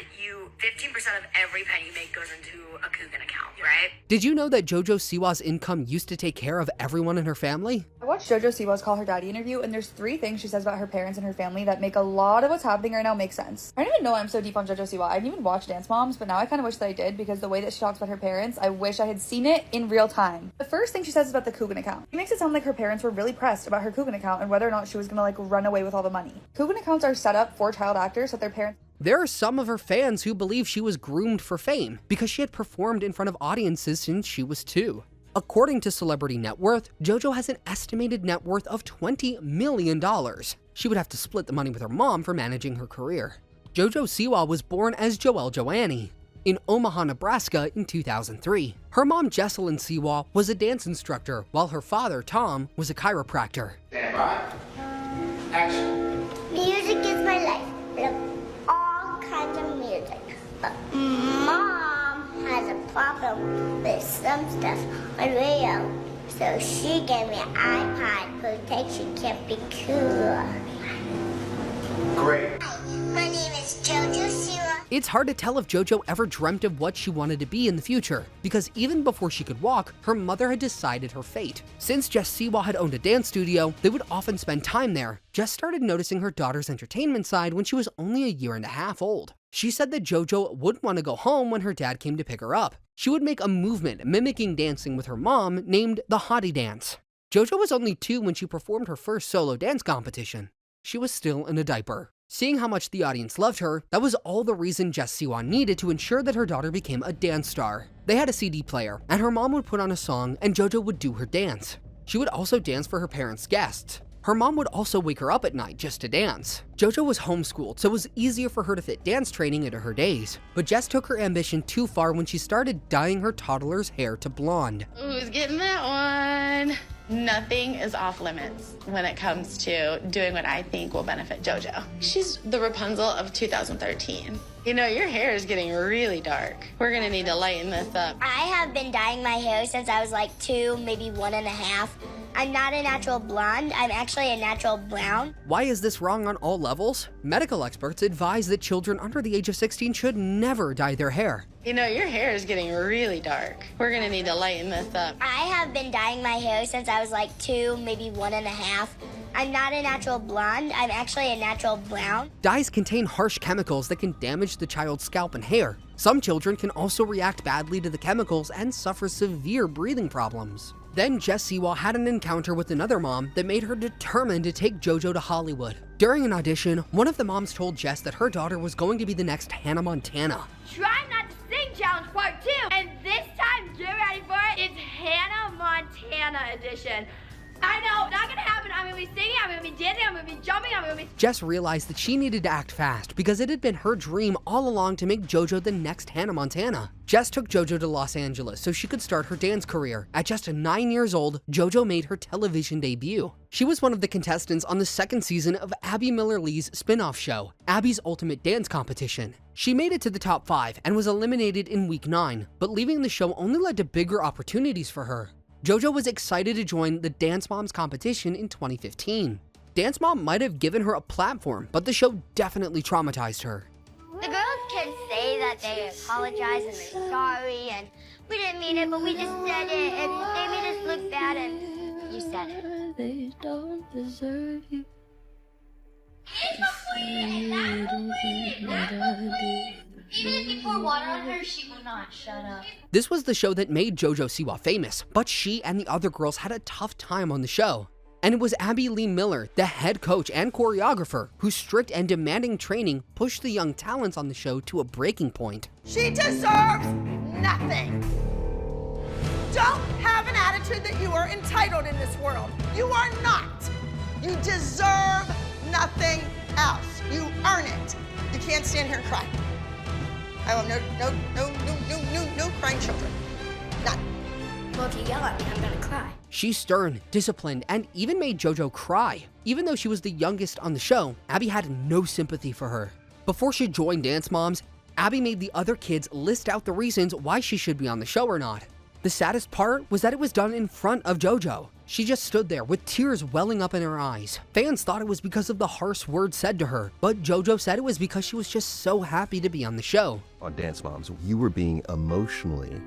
15% of every penny you make goes into a Kugan account, right? Did you know that Jojo Siwa's income used to take care of everyone in her family? I watched Jojo Siwa's Call Her Daddy interview, and there's 3 things she says about her parents and her family that make a lot of what's happening right now make sense. I didn't even know I'm so deep on Jojo Siwa. I didn't even watch Dance Moms, but now I kind of wish that I did because the way that she talks about her parents, I wish I had seen it in real time. The first thing she says is about the Kugan account. She makes it sound like her parents were really pressed about her Kugan account and whether or not she was gonna run away with all the money. Kugan accounts are set up for child actors so their parents... There are some of her fans who believe she was groomed for fame because she had performed in front of audiences since she was 2. According to Celebrity Net Worth, Jojo has an estimated net worth of $20 million. She would have to split the money with her mom for managing her career. Jojo Siwa was born as Joelle Joannie in Omaha, Nebraska in 2003. Her mom, Jesselyn Siwa, was a dance instructor, while her father, Tom, was a chiropractor. Stand by. Action. Music is my life. I love all kinds of music. problem with some stuff on radio. So she gave me an iPod so protection can't be cool. Great. Hi, my name is Jojo Siwa. It's hard to tell if Jojo ever dreamt of what she wanted to be in the future, because even before she could walk, her mother had decided her fate. Since Jess Siwa had owned a dance studio, they would often spend time there. Jess started noticing her daughter's entertainment side when she was only a year and a half old. She said that Jojo wouldn't want to go home when her dad came to pick her up. She would make a movement mimicking dancing with her mom named the Hottie Dance. Jojo was only 2 when she performed her first solo dance competition. She was still in a diaper. Seeing how much the audience loved her, that was all the reason Jess Siwa needed to ensure that her daughter became a dance star. They had a CD player, and her mom would put on a song and Jojo would do her dance. She would also dance for her parents' guests. Her mom would also wake her up at night just to dance. Jojo was homeschooled, so it was easier for her to fit dance training into her days. But Jess took her ambition too far when she started dyeing her toddler's hair to blonde. Who's getting that one? Nothing is off limits when it comes to doing what I think will benefit Jojo. She's the Rapunzel of 2013. You know, your hair is getting really dark. We're gonna need to lighten this up. I have been dyeing my hair since I was like 2, maybe 1.5. I'm not a natural blonde, I'm actually a natural brown. Why is this wrong on all levels? Medical experts advise that children under the age of 16 should never dye their hair. You know, your hair is getting really dark. We're gonna need to lighten this up. I have been dyeing my hair since I was like 2, maybe 1.5. I'm not a natural blonde, I'm actually a natural brown. Dyes contain harsh chemicals that can damage the child's scalp and hair. Some children can also react badly to the chemicals and suffer severe breathing problems. Then Jess Siwa had an encounter with another mom that made her determined to take Jojo to Hollywood. During an audition, one of the moms told Jess that her daughter was going to be the next Hannah Montana. Try not to sing challenge part 2, and this time, get ready for it, it's Hannah Montana edition. I know, not gonna happen. I'm gonna be singing, I'm gonna be dancing, I'm gonna be jumping, I'm gonna be... Jess realized that she needed to act fast because it had been her dream all along to make Jojo the next Hannah Montana. Jess took Jojo to Los Angeles so she could start her dance career. At just 9 years old, Jojo made her television debut. She was one of the contestants on the 2nd season of Abby Miller-Lee's spin-off show, Abby's Ultimate Dance Competition. She made it to the top 5 and was eliminated in week 9, but leaving the show only led to bigger opportunities for her. Jojo was excited to join the Dance Moms competition in 2015. Dance Mom might have given her a platform, but the show definitely traumatized her. The girls can say that they apologize and they're sorry and we didn't mean it, but we just said it and they made us look bad and you said it. They don't deserve you. Even if you pour water on her, she will not shut up. This was the show that made Jojo Siwa famous, but she and the other girls had a tough time on the show. And it was Abby Lee Miller, the head coach and choreographer, whose strict and demanding training pushed the young talents on the show to a breaking point. She deserves nothing. Don't have an attitude that you are entitled in this world. You are not. You deserve nothing else. You earn it. You can't stand here and cry. I want no crying children. None. Well, if you yell at me, I'm gonna cry. She's stern, disciplined, and even made Jojo cry. Even though she was the youngest on the show, Abby had no sympathy for her. Before she joined Dance Moms, Abby made the other kids list out the reasons why she should be on the show or not. The saddest part was that it was done in front of Jojo. She just stood there with tears welling up in her eyes. Fans thought it was because of the harsh words said to her, but Jojo said it was because she was just so happy to be on the show. On Dance Moms, you were being emotionally...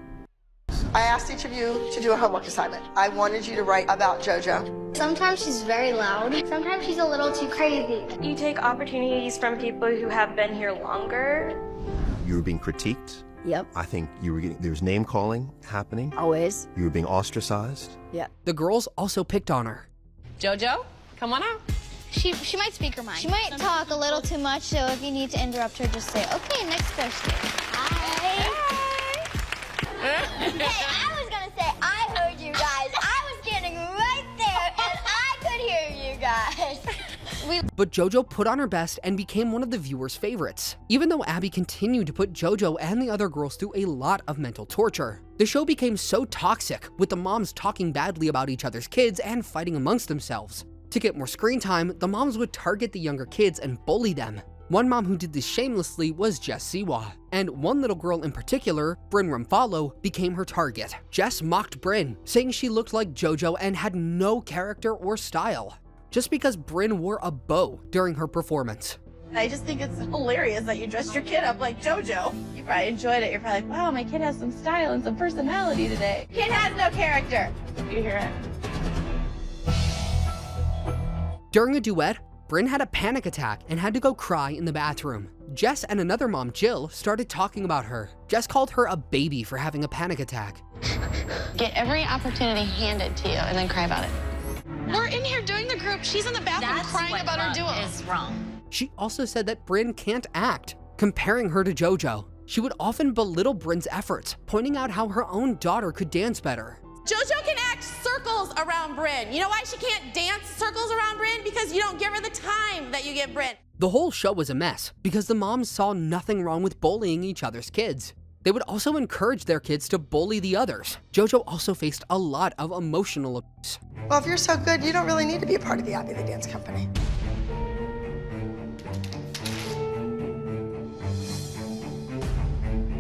I asked each of you to do a homework assignment. I wanted you to write about Jojo. Sometimes she's very loud. Sometimes she's a little too crazy. You take opportunities from people who have been here longer. You were being critiqued. Yep. I think you were getting, there was name calling happening. Always. You were being ostracized. Yep. The girls also picked on her. Jojo, come on out. She might speak her mind. She might talk a little too much, so if you need to interrupt her, just say, okay, next question. Hey, I was gonna say, I heard you guys. I was standing right there, and I could hear you guys. But Jojo put on her best and became one of the viewers' favorites. Even though Abby continued to put Jojo and the other girls through a lot of mental torture. The show became so toxic, with the moms talking badly about each other's kids and fighting amongst themselves. To get more screen time, the moms would target the younger kids and bully them. One mom who did this shamelessly was Jess Siwa, and one little girl in particular, Bryn Rumfalo, became her target. Jess mocked Bryn, saying she looked like Jojo and had no character or style, just because Bryn wore a bow during her performance. I just think it's hilarious that you dressed your kid up like Jojo. You probably enjoyed it. You're probably like, wow, my kid has some style and some personality today. Kid has no character. You hear it? During a duet, Bryn had a panic attack and had to go cry in the bathroom. Jess and another mom, Jill, started talking about her. Jess called her a baby for having a panic attack. Get every opportunity handed to you and then cry about it. We're in here doing the group. She's in the bathroom crying about her duo. Is wrong. She also said that Bryn can't act, comparing her to Jojo. She would often belittle Bryn's efforts, pointing out how her own daughter could dance better. Jojo can act circles around Bryn. You know why she can't dance circles around Bryn? Because you don't give her the time that you give Bryn. The whole show was a mess because the moms saw nothing wrong with bullying each other's kids. They would also encourage their kids to bully the others. Jojo also faced a lot of emotional abuse. Well, if you're so good, you don't really need to be a part of the Abby the Dance Company.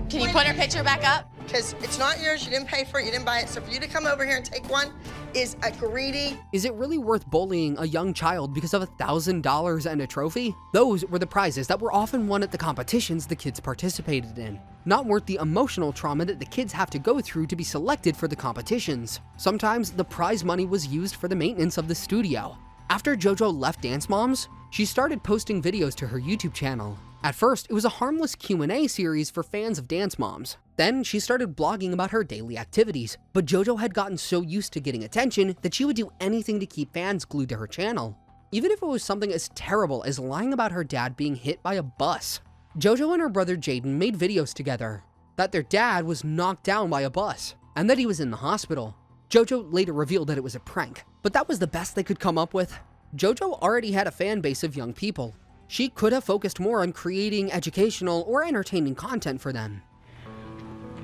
Can you put her picture back up? Because it's not yours, you didn't pay for it, you didn't buy it. So for you to come over here and take one is a greedy. Is it really worth bullying a young child because of $1,000 and a trophy? Those were the prizes that were often won at the competitions the kids participated in. Not worth the emotional trauma that the kids have to go through to be selected for the competitions. Sometimes the prize money was used for the maintenance of the studio. After Jojo left Dance Moms, she started posting videos to her YouTube channel. At first, it was a harmless Q&A series for fans of Dance Moms. Then she started blogging about her daily activities, but Jojo had gotten so used to getting attention that she would do anything to keep fans glued to her channel, even if it was something as terrible as lying about her dad being hit by a bus. Jojo and her brother Jaden made videos together that their dad was knocked down by a bus and that he was in the hospital. Jojo later revealed that it was a prank, but that was the best they could come up with. Jojo already had a fan base of young people. She could have focused more on creating educational or entertaining content for them.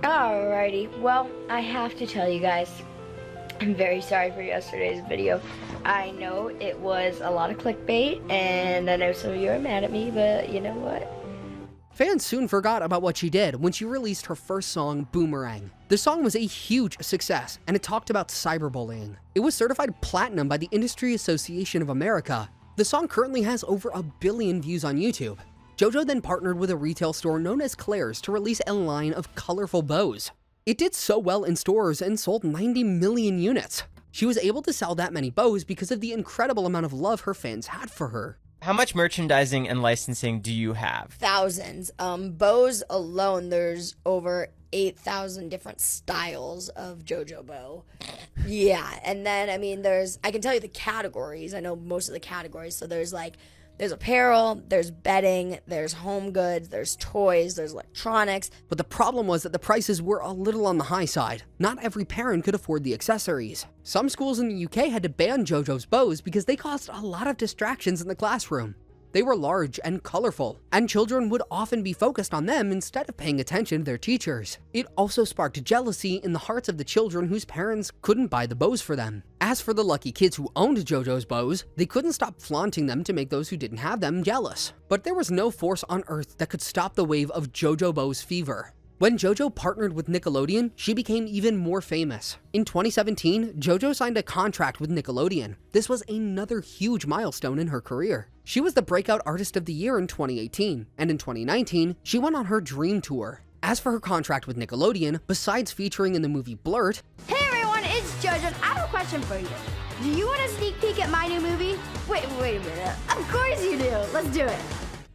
Alrighty, well, I have to tell you guys, I'm very sorry for yesterday's video. I know it was a lot of clickbait, and I know some of you are mad at me, but you know what? Fans soon forgot about what she did when she released her first song, Boomerang. The song was a huge success, and it talked about cyberbullying. It was certified platinum by the Industry Association of America. The song currently has over 1 billion views on YouTube. Jojo then partnered with a retail store known as Claire's to release a line of colorful bows. It did so well in stores and sold 90 million units. She was able to sell that many bows because of the incredible amount of love her fans had for her. How much merchandising and licensing do you have? Thousands. Bows alone, there's over 8,000 different styles of JoJo bow. Yeah, and then, I mean, I can tell you the categories. I know most of the categories. So there's apparel, there's bedding, there's home goods, there's toys, there's electronics. But the problem was that the prices were a little on the high side. Not every parent could afford the accessories. Some schools in the UK had to ban JoJo's bows because they caused a lot of distractions in the classroom. They were large and colorful, and children would often be focused on them instead of paying attention to their teachers. It also sparked jealousy in the hearts of the children whose parents couldn't buy the bows for them. As for the lucky kids who owned JoJo's bows, they couldn't stop flaunting them to make those who didn't have them jealous. But there was no force on earth that could stop the wave of JoJo bows fever. When Jojo partnered with Nickelodeon, she became even more famous. In 2017, Jojo signed a contract with Nickelodeon. This was another huge milestone in her career. She was the Breakout Artist of the Year in 2018, and in 2019, she went on her Dream Tour. As for her contract with Nickelodeon, besides featuring in the movie Blurt, Hey everyone, it's Jojo. I have a question for you. Do you want a sneak peek at my new movie? Wait a minute. Of course you do. Let's do it.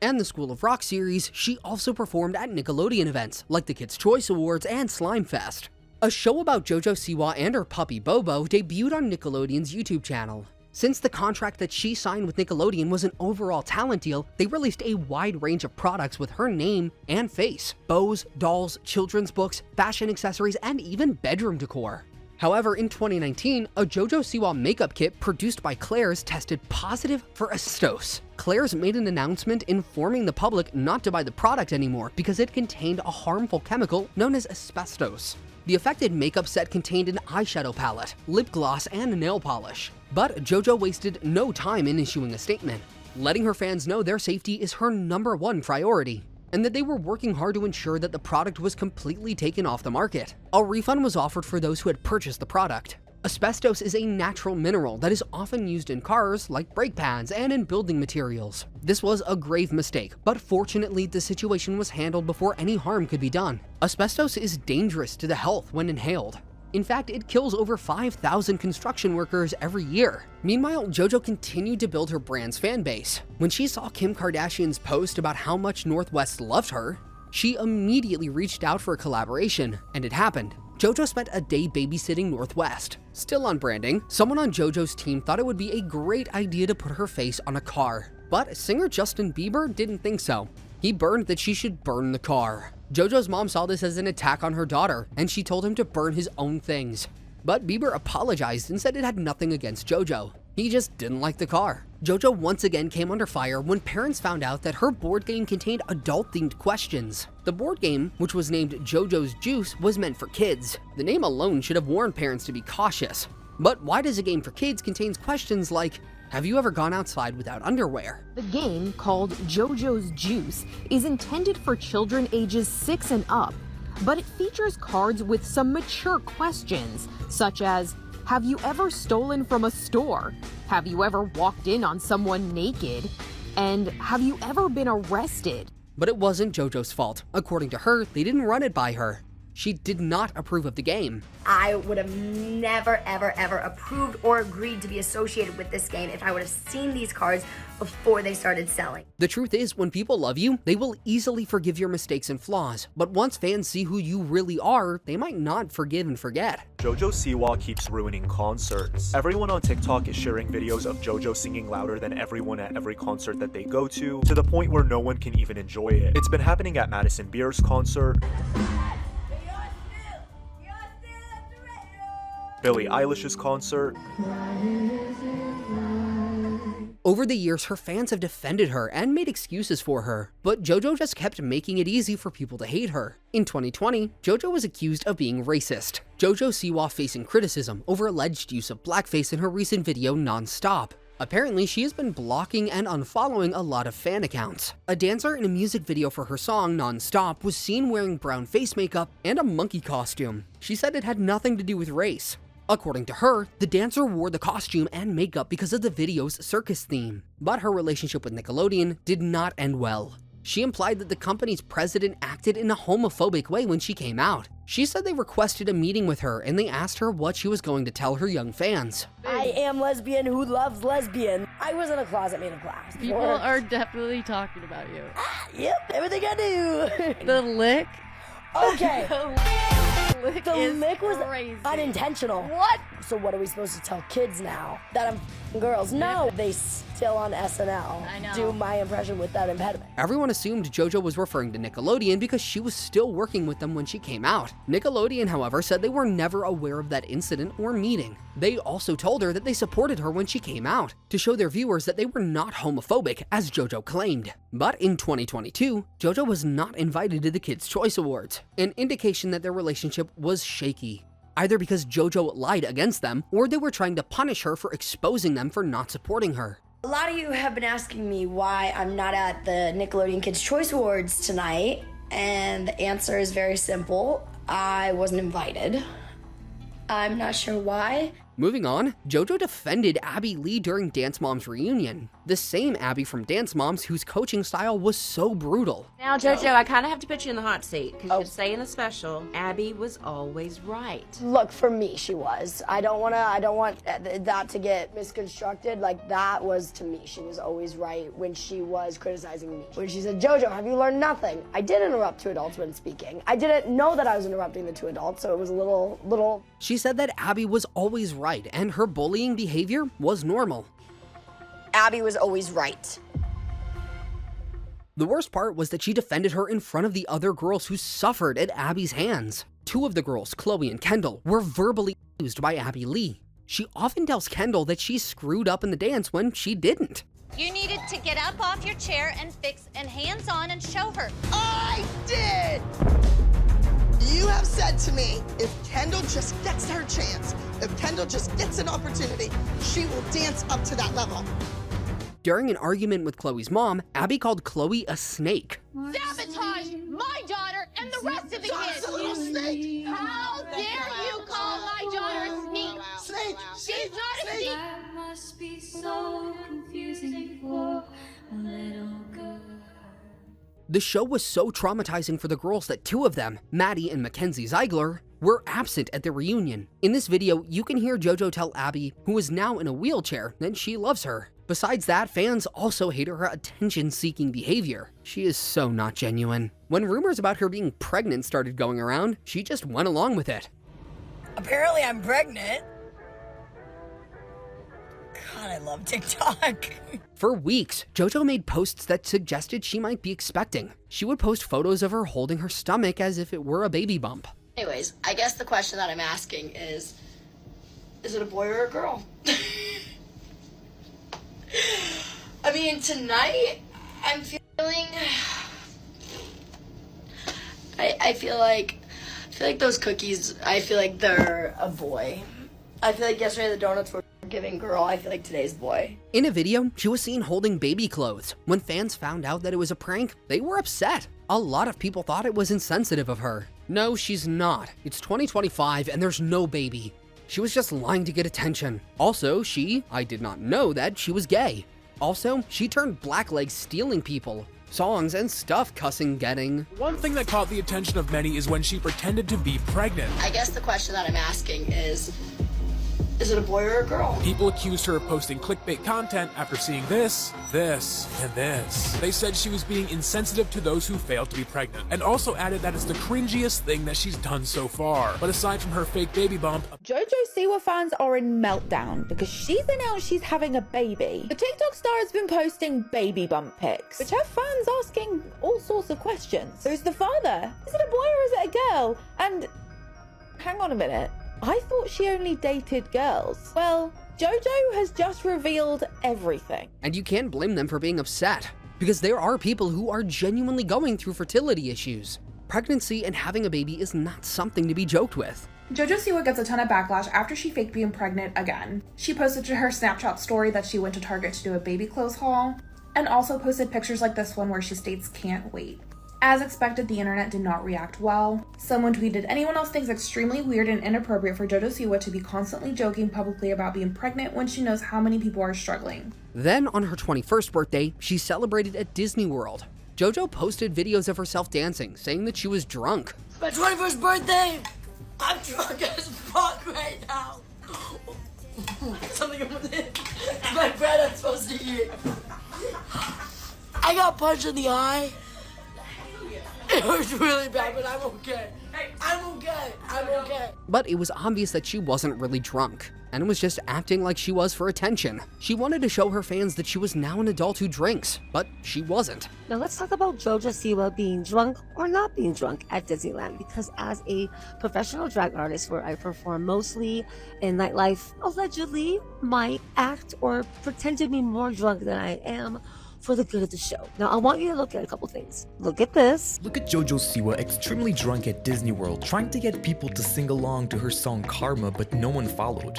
and the School of Rock series, she also performed at Nickelodeon events like the Kids' Choice Awards and Slime Fest. A show about Jojo Siwa and her puppy Bobo debuted on Nickelodeon's YouTube channel. Since the contract that she signed with Nickelodeon was an overall talent deal, they released a wide range of products with her name and face. Bows, dolls, children's books, fashion accessories, and even bedroom decor. However, in 2019, a Jojo Siwa makeup kit produced by Claire's tested positive for asbestos. Claire's made an announcement informing the public not to buy the product anymore because it contained a harmful chemical known as asbestos. The affected makeup set contained an eyeshadow palette, lip gloss, and nail polish. But Jojo wasted no time in issuing a statement. letting her fans know their safety is her #1 priority, and that they were working hard to ensure that the product was completely taken off the market. A refund was offered for those who had purchased the product. Asbestos is a natural mineral that is often used in cars, like brake pads, and in building materials. This was a grave mistake, but fortunately the situation was handled before any harm could be done. Asbestos is dangerous to the health when inhaled. In fact, it kills over 5,000 construction workers every year. Meanwhile, Jojo continued to build her brand's fan base. When she saw Kim Kardashian's post about how much North West loved her, she immediately reached out for a collaboration, and it happened. Jojo spent a day babysitting North West. Still on branding, someone on Jojo's team thought it would be a great idea to put her face on a car. But singer Justin Bieber didn't think so. He burned that she should burn the car. Jojo's mom saw this as an attack on her daughter, and she told him to burn his own things. But Bieber apologized and said it had nothing against Jojo. He just didn't like the car. Jojo once again came under fire when parents found out that her board game contained adult-themed questions. The board game, which was named Jojo's Juice, was meant for kids. The name alone should have warned parents to be cautious. But why does a game for kids contain questions like, have you ever gone outside without underwear? The game, called Jojo's Juice, is intended for children ages 6 and up, but it features cards with some mature questions, such as, have you ever stolen from a store? Have you ever walked in on someone naked? And have you ever been arrested? But it wasn't Jojo's fault. According to her, they didn't run it by her. She did not approve of the game. I would have never, ever, ever approved or agreed to be associated with this game if I would have seen these cards before they started selling. The truth is, when people love you, they will easily forgive your mistakes and flaws. But once fans see who you really are, they might not forgive and forget. Jojo Siwa keeps ruining concerts. Everyone on TikTok is sharing videos of Jojo singing louder than everyone at every concert that they go to the point where no one can even enjoy it. It's been happening at Madison Beer's concert, Billie Eilish's concert. Over the years, her fans have defended her and made excuses for her, but Jojo just kept making it easy for people to hate her. In 2020, Jojo was accused of being racist. Jojo Siwa facing criticism over alleged use of blackface in her recent video Non-Stop. Apparently, she has been blocking and unfollowing a lot of fan accounts. A dancer in a music video for her song Non-Stop was seen wearing brown face makeup and a monkey costume. She said it had nothing to do with race. According to her, the dancer wore the costume and makeup because of the video's circus theme. But her relationship with Nickelodeon did not end well. She implied that the company's president acted in a homophobic way when she came out. She said they requested a meeting with her and they asked her what she was going to tell her young fans. I am lesbian who loves lesbian. I was in a closet made of glass. People are definitely talking about you. Yep, everything I do. The lick. Okay. The lick was crazy. unintentional. What? So what are we supposed to tell kids now? That I'm girls? No, they still on SNL. I know. Do my impression with that impediment. Everyone assumed Jojo was referring to Nickelodeon because she was still working with them when she came out. Nickelodeon, however, said they were never aware of that incident or meeting. They also told her that they supported her when she came out, to show their viewers that they were not homophobic, as Jojo claimed. But in 2022, Jojo was not invited to the Kids' Choice Awards, an indication that their relationship was shaky. Either because Jojo lied against them, or they were trying to punish her for exposing them for not supporting her. A lot of you have been asking me why I'm not at the Nickelodeon Kids' Choice Awards tonight, and the answer is very simple. I wasn't invited. I'm not sure why. Moving on, Jojo defended Abby Lee during Dance Moms reunion. The same Abby from Dance Moms whose coaching style was so brutal. Now, Jojo, I kind of have to put you in the hot seat because you're saying the special, Abby was always right. Look, for me, she was. I don't want that to get misconstructed. Like, that was, to me, she was always right when she was criticizing me. When she said, Jojo, have you learned nothing? I did interrupt two adults when speaking. I didn't know that I was interrupting the two adults, so it was a little... She said that Abby was always right and her bullying behavior was normal. Abby was always right. The worst part was that she defended her in front of the other girls who suffered at Abby's hands. Two of the girls, Chloe and Kendall, were verbally abused by Abby Lee. She often tells Kendall that she screwed up in the dance when she didn't. You needed to get up off your chair and fix and hands on and show her. I did! You have said to me, if Kendall just gets her chance, if Kendall just gets an opportunity, she will dance up to that level. During an argument with Chloe's mom, Abby called Chloe a snake. Sabotage my daughter and the rest of the kids. A little snake. How dare you call my daughter a snake? Snake. She's not a snake. That must be so confusing for a little girl. The show was so traumatizing for the girls that two of them, Maddie and Mackenzie Ziegler, were absent at the reunion. In this video, you can hear Jojo tell Abby, who is now in a wheelchair, that she loves her. Besides that, fans also hate her attention-seeking behavior. She is so not genuine. When rumors about her being pregnant started going around, she just went along with it. Apparently I'm pregnant. God, I love TikTok. For weeks, Jojo made posts that suggested she might be expecting. She would post photos of her holding her stomach as if it were a baby bump. Anyways, I guess the question that I'm asking is it a boy or a girl? I mean, tonight, I'm feeling, I feel like those cookies, I feel like they're a boy. I feel like yesterday the donuts were giving girl, I feel like today's boy. In a video, she was seen holding baby clothes. When fans found out that it was a prank, they were upset. A lot of people thought it was insensitive of her. No, she's not. It's 2025 and there's no baby. She was just lying to get attention. Also, I did not know that she was gay. Also, she turned blackleg stealing people. Songs and stuff cussing getting. One thing that caught the attention of many is when she pretended to be pregnant. I guess the question that I'm asking is it a boy or a girl? People accused her of posting clickbait content after seeing this, and this. They said she was being insensitive to those who failed to be pregnant, and also added that it's the cringiest thing that she's done so far. But aside from her fake baby bump, Jojo Siwa fans are in meltdown because she's announced she's having a baby. The TikTok star has been posting baby bump pics, which have fans asking all sorts of questions. Who's the father? Is it a boy or is it a girl? And hang on a minute. I thought she only dated girls. Well, Jojo has just revealed everything. And you can't blame them for being upset, because there are people who are genuinely going through fertility issues. Pregnancy and having a baby is not something to be joked with. Jojo Siwa gets a ton of backlash after she faked being pregnant again. She posted to her Snapchat story that she went to Target to do a baby clothes haul, and also posted pictures like this one where she states can't wait. As expected, the internet did not react well. Someone tweeted, anyone else thinks extremely weird and inappropriate for Jojo Siwa to be constantly joking publicly about being pregnant when she knows how many people are struggling. Then, on her 21st birthday, she celebrated at Disney World. Jojo posted videos of herself dancing, saying that she was drunk. My 21st birthday! I'm drunk as fuck right now. Something with it. It's my bread I'm supposed to eat. I got punched in the eye. It hurts really bad, but I'm okay. I'm okay. But it was obvious that she wasn't really drunk, and was just acting like she was for attention. She wanted to show her fans that she was now an adult who drinks, but she wasn't. Now let's talk about Jojo Siwa being drunk or not being drunk at Disneyland, because as a professional drag artist where I perform mostly in nightlife, allegedly might act or pretend to be more drunk than I am for the good of the show. Now, I want you to look at a couple things. Look at this. Look at Jojo Siwa extremely drunk at Disney World, trying to get people to sing along to her song Karma, but no one followed.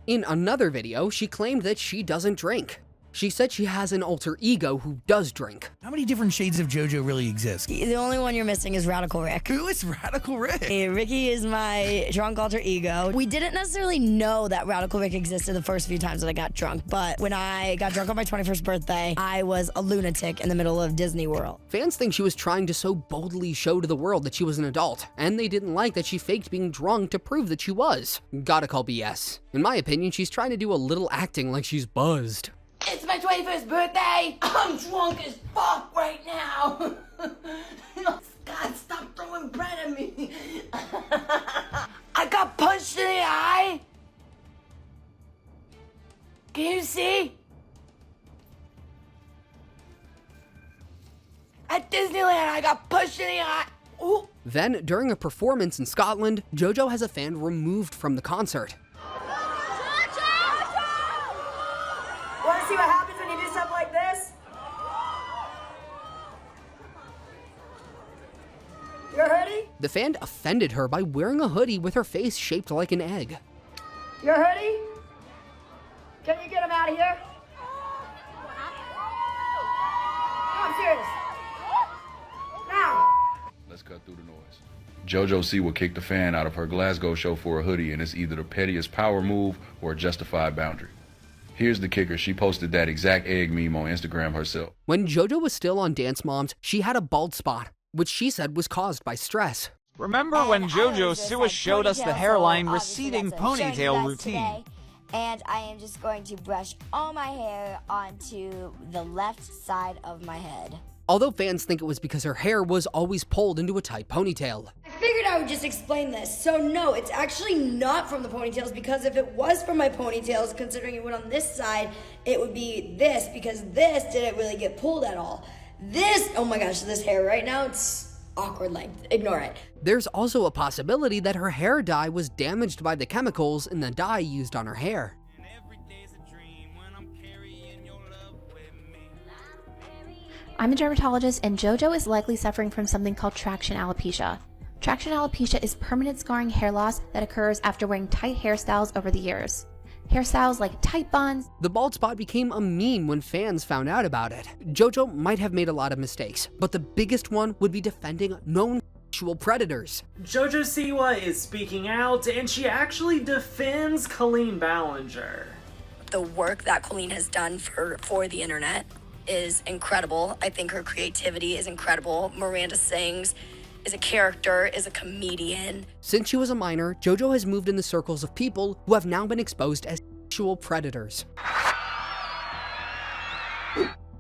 In another video, she claimed that she doesn't drink. She said she has an alter ego who does drink. How many different shades of Jojo really exist? The only one you're missing is Radical Rick. Who is Radical Rick? Hey, Ricky is my drunk alter ego. We didn't necessarily know that Radical Rick existed the first few times that I got drunk, but when I got drunk on my 21st birthday, I was a lunatic in the middle of Disney World. Fans think she was trying to so boldly show to the world that she was an adult, and they didn't like that she faked being drunk to prove that she was. Gotta call BS. In my opinion, she's trying to do a little acting like she's buzzed. It's my 21st birthday. I'm drunk as fuck right now. God, stop throwing bread at me. I got punched in the eye. Can you see? At Disneyland, I got pushed in the eye. Ooh. Then, during a performance in Scotland, Jojo has a fan removed from the concert. Want to see what happens when you do stuff like this? Your hoodie? The fan offended her by wearing a hoodie with her face shaped like an egg. Your hoodie? Can you get him out of here? No, I'm serious. Now. Let's cut through the noise. Jojo Siwa kicked the fan out of her Glasgow show for a hoodie, and it's either the pettiest power move or a justified boundary. Here's the kicker. She posted that exact egg meme on Instagram herself. When Jojo was still on Dance Moms, she had a bald spot, which she said was caused by stress. Remember when Jojo Siwa showed us the hairline receding ponytail routine? And I am just going to brush all my hair onto the left side of my head. Although fans think it was because her hair was always pulled into a tight ponytail. I figured I would just explain this. So no, it's actually not from the ponytails, because if it was from my ponytails, considering it went on this side, it would be this, because this didn't really get pulled at all. This, oh my gosh, this hair right now, it's awkward length. Ignore it. There's also a possibility that her hair dye was damaged by the chemicals in the dye used on her hair. I'm a dermatologist, and Jojo is likely suffering from something called traction alopecia. Traction alopecia is permanent scarring hair loss that occurs after wearing tight hairstyles over the years. Hairstyles like tight buns. The bald spot became a meme when fans found out about it. Jojo might have made a lot of mistakes, but the biggest one would be defending known sexual predators. Jojo Siwa is speaking out, and she actually defends Colleen Ballinger. The work that Colleen has done for the internet is incredible. I think her creativity is incredible. Miranda Sings is a character, is a comedian. Since she was a minor, Jojo has moved in the circles of people who have now been exposed as sexual predators.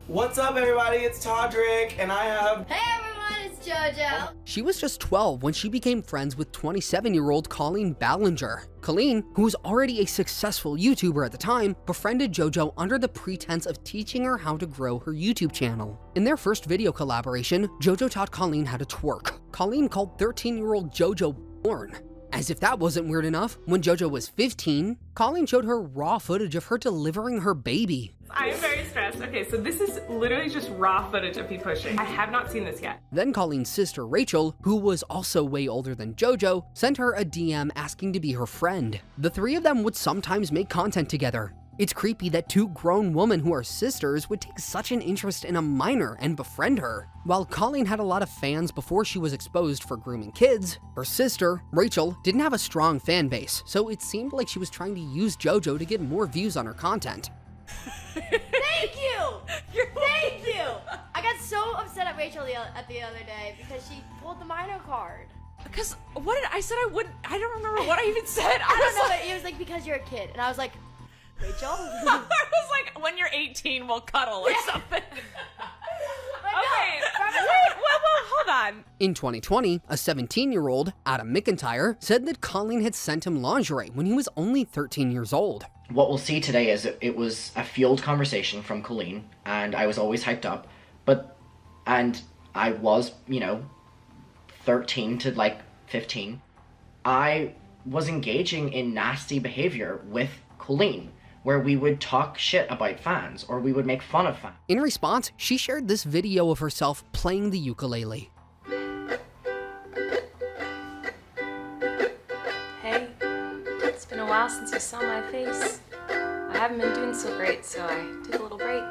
What's up, everybody? It's Todrick, and I have... Hey everyone, it's Jojo. She was just 12 when she became friends with 27-year-old Colleen Ballinger. Colleen, who was already a successful YouTuber at the time, befriended Jojo under the pretense of teaching her how to grow her YouTube channel. In their first video collaboration, Jojo taught Colleen how to twerk. Colleen called 13-year-old Jojo born. As if that wasn't weird enough, when Jojo was 15, Colleen showed her raw footage of her delivering her baby. I am very stressed. Okay, so this is literally just raw footage of me pushing. I have not seen this yet. Then Colleen's sister Rachel, who was also way older than Jojo, sent her a DM asking to be her friend. The three of them would sometimes make content together. It's creepy that two grown women who are sisters would take such an interest in a minor and befriend her. While Colleen had a lot of fans before she was exposed for grooming kids, her sister, Rachel, didn't have a strong fan base, so it seemed like she was trying to use Jojo to get more views on her content. Thank you! Thank you! I got so upset at Rachel the other day because she pulled the minor card. Because what did I said I wouldn't, I don't remember what I even said. I don't know, but it was like, because you're a kid. And I was like, Rachel? I was like, when you're 18, we'll cuddle or something. Okay, well, hold on. In 2020, a 17-year-old, Adam McIntyre, said that Colleen had sent him lingerie when he was only 13 years old. What we'll see today is it was a field conversation from Colleen, and I was always hyped up, and I was, 13 to like 15. I was engaging in nasty behavior with Colleen, where we would talk shit about fans, or we would make fun of fans. In response, she shared this video of herself playing the ukulele. Hey, it's been a while since you saw my face. I haven't been doing so great, so I took a little break.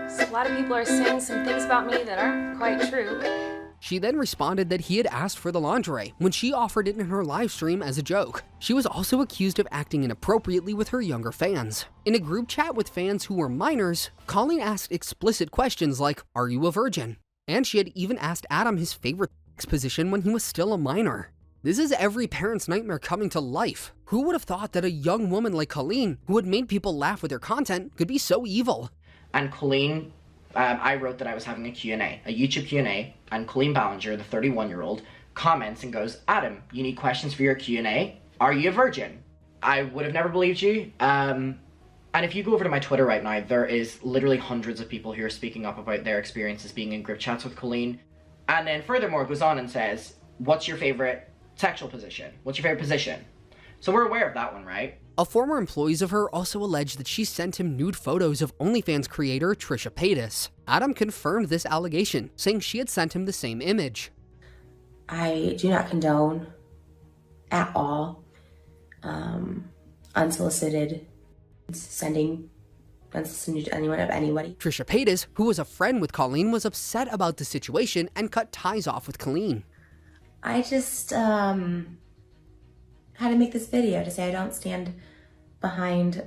So a lot of people are saying some things about me that aren't quite true. She then responded that he had asked for the lingerie when she offered it in her live stream as a joke. She was also accused of acting inappropriately with her younger fans. In a group chat with fans who were minors, Colleen asked explicit questions like, "Are you a virgin?" And she had even asked Adam his favorite sex position when he was still a minor. This is every parent's nightmare coming to life. Who would have thought that a young woman like Colleen, who had made people laugh with her content, could be so evil? And Colleen, I wrote that I was having a Q&A, a YouTube Q&A, and Colleen Ballinger, the 31-year-old, comments and goes, "Adam, you need questions for your Q&A? Are you a virgin?" I would have never believed you. And if you go over to my Twitter right now, there is literally hundreds of people who are speaking up about their experiences being in group chats with Colleen. And then furthermore goes on and says, "What's your favorite sexual position? What's your favorite position?" So we're aware of that one, right? A former employees of her also alleged that she sent him nude photos of OnlyFans creator Trisha Paytas. Adam confirmed this allegation, saying she had sent him the same image. I do not condone at all unsolicited sending unsolicited to anyone of anybody. Trisha Paytas, who was a friend with Colleen, was upset about the situation and cut ties off with Colleen. I just had to make this video to say I don't stand behind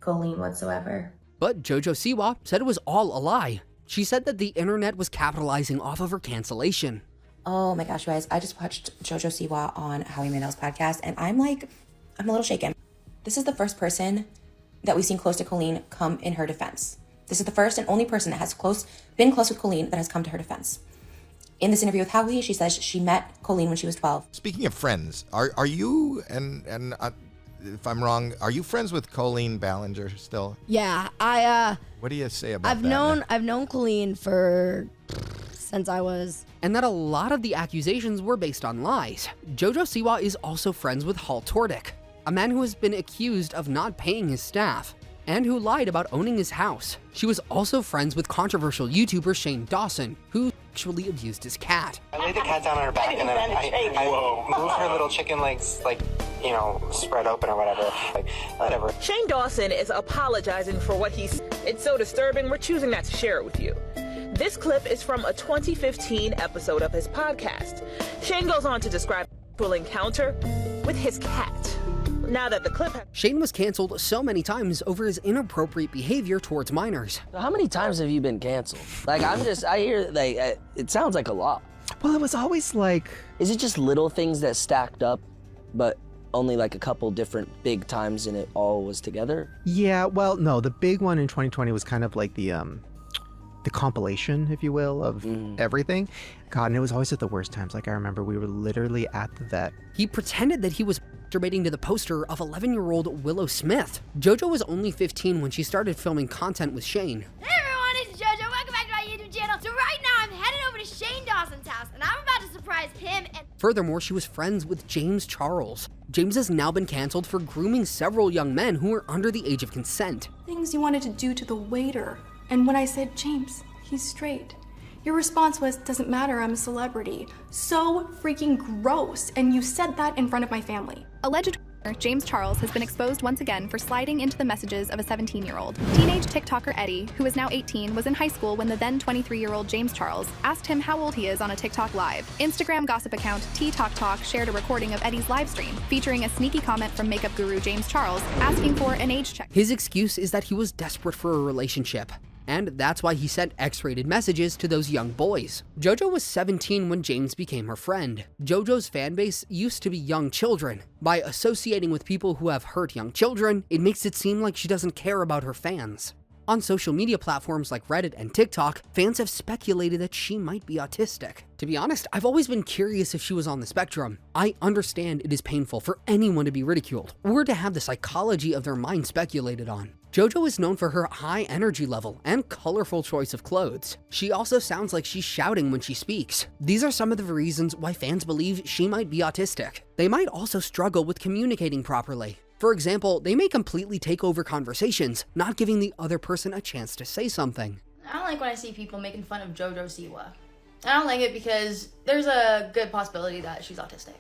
Colleen whatsoever. But Jojo Siwa said it was all a lie. She said that the internet was capitalizing off of her cancellation. Oh my gosh, guys, I just watched Jojo Siwa on Howie Mandel's podcast, and I'm a little shaken. This is the first person that we've seen close to Colleen come in her defense. This is the first and only person that has been close with Colleen that has come to her defense. In this interview with Howie, she says she met Colleen when she was 12. Speaking of friends, are you, and if I'm wrong, are you friends with Colleen Ballinger still? Yeah, What do you say about that? I've known Colleen since I was... And that a lot of the accusations were based on lies. Jojo Siwa is also friends with Hal Tordick, a man who has been accused of not paying his staff and who lied about owning his house. She was also friends with controversial YouTuber Shane Dawson, who sexually abused his cat. I laid the cat down on her back and then I moved her little chicken legs, spread open or whatever. Shane Dawson is apologizing for what he's... It's so disturbing, we're choosing not to share it with you. This clip is from a 2015 episode of his podcast. Shane goes on to describe a sexual encounter with his cat. Now that the clip... Shane was canceled so many times over his inappropriate behavior towards minors. How many times have you been canceled? I hear, it sounds like a lot. Well, it was always Is it just little things that stacked up, but only a couple different big times and it all was together? Yeah, well, no, the big one in 2020 was kind of like the compilation, if you will, of everything. God, and it was always at the worst times. I remember we were literally at the vet. He pretended that he was masturbating to the poster of 11-year-old Willow Smith. Jojo was only 15 when she started filming content with Shane. Hey everyone, it's Jojo. Welcome back to my YouTube channel. So right now I'm headed over to Shane Dawson's house and I'm about to surprise him and... Furthermore, she was friends with James Charles. James has now been canceled for grooming several young men who were under the age of consent. Things you wanted to do to the waiter. And when I said, James, he's straight, your response was, doesn't matter, I'm a celebrity. So freaking gross. And you said that in front of my family. Alleged James Charles has been exposed once again for sliding into the messages of a 17-year-old. Teenage TikToker Eddie, who is now 18, was in high school when the then 23-year-old James Charles asked him how old he is on a TikTok live. Instagram gossip account TTalk shared a recording of Eddie's live stream, featuring a sneaky comment from makeup guru James Charles asking for an age check. His excuse is that he was desperate for a relationship, and that's why he sent X-rated messages to those young boys. Jojo was 17 when James became her friend. Jojo's fanbase used to be young children. By associating with people who have hurt young children, it makes it seem like she doesn't care about her fans. On social media platforms like Reddit and TikTok, fans have speculated that she might be autistic. To be honest, I've always been curious if she was on the spectrum. I understand it is painful for anyone to be ridiculed, or to have the psychology of their mind speculated on. Jojo is known for her high energy level and colorful choice of clothes. She also sounds like she's shouting when she speaks. These are some of the reasons why fans believe she might be autistic. They might also struggle with communicating properly. For example, they may completely take over conversations, not giving the other person a chance to say something. I don't like when I see people making fun of Jojo Siwa. I don't like it because there's a good possibility that she's autistic.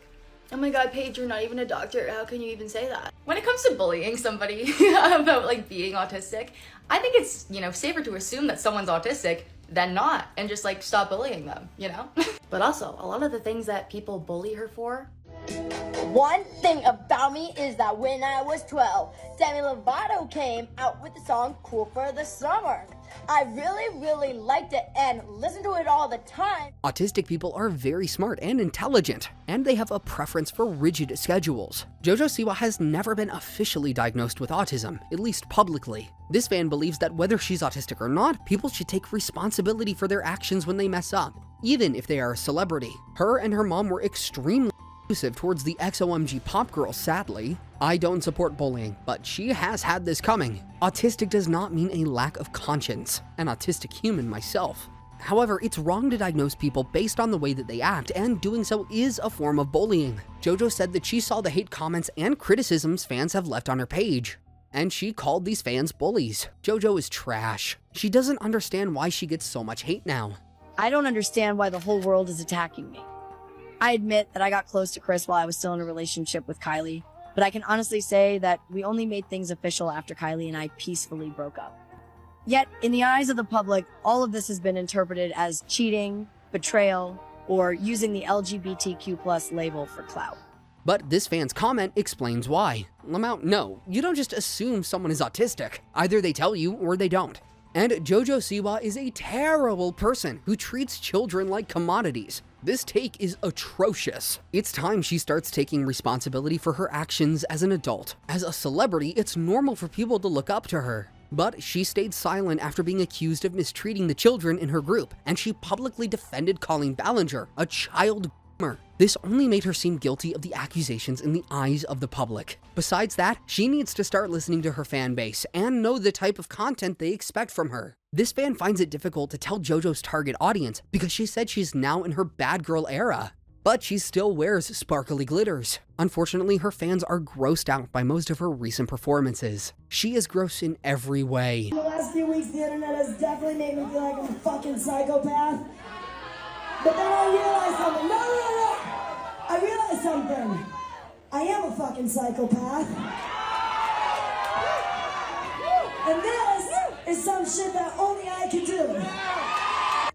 Oh my god, Paige, you're not even a doctor. How can you even say that? When it comes to bullying somebody about being autistic, I think it's, safer to assume that someone's autistic than not and just stop bullying them, But also, a lot of the things that people bully her for. One thing about me is that when I was 12, Demi Lovato came out with the song Cool for the Summer. I really liked it and listened to it all the time. Autistic people are very smart and intelligent, and they have a preference for rigid schedules. Jojo Siwa has never been officially diagnosed with autism, at least publicly. This fan believes that whether she's autistic or not, people should take responsibility for their actions when they mess up, even if they are a celebrity. Her and her mom were extremely abusive towards the XOMG Pop girl, sadly. I don't support bullying, but she has had this coming. Autistic does not mean a lack of conscience, an autistic human myself. However, it's wrong to diagnose people based on the way that they act, and doing so is a form of bullying. Jojo said that she saw the hate comments and criticisms fans have left on her page, and she called these fans bullies. Jojo is trash. She doesn't understand why she gets so much hate now. I don't understand why the whole world is attacking me. I admit that I got close to Chris while I was still in a relationship with Kylie. But I can honestly say that we only made things official after Kylie and I peacefully broke up. Yet, in the eyes of the public, all of this has been interpreted as cheating, betrayal, or using the LGBTQ+ label for clout. But this fan's comment explains why. Lamau, no, you don't just assume someone is autistic. Either they tell you or they don't. And Jojo Siwa is a terrible person who treats children like commodities. This take is atrocious. It's time she starts taking responsibility for her actions as an adult. As a celebrity, it's normal for people to look up to her. But she stayed silent after being accused of mistreating the children in her group, and she publicly defended Colleen Ballinger, a child groomer. This only made her seem guilty of the accusations in the eyes of the public. Besides that, she needs to start listening to her fan base and know the type of content they expect from her. This fan finds it difficult to tell Jojo's target audience because she said she's now in her bad girl era. But she still wears sparkly glitters. Unfortunately, her fans are grossed out by most of her recent performances. She is gross in every way. In the last few weeks, the internet has definitely made me feel like I'm a fucking psychopath. But then I realized something. No. I realized something. I am a fucking psychopath. And this is some shit that only I can do.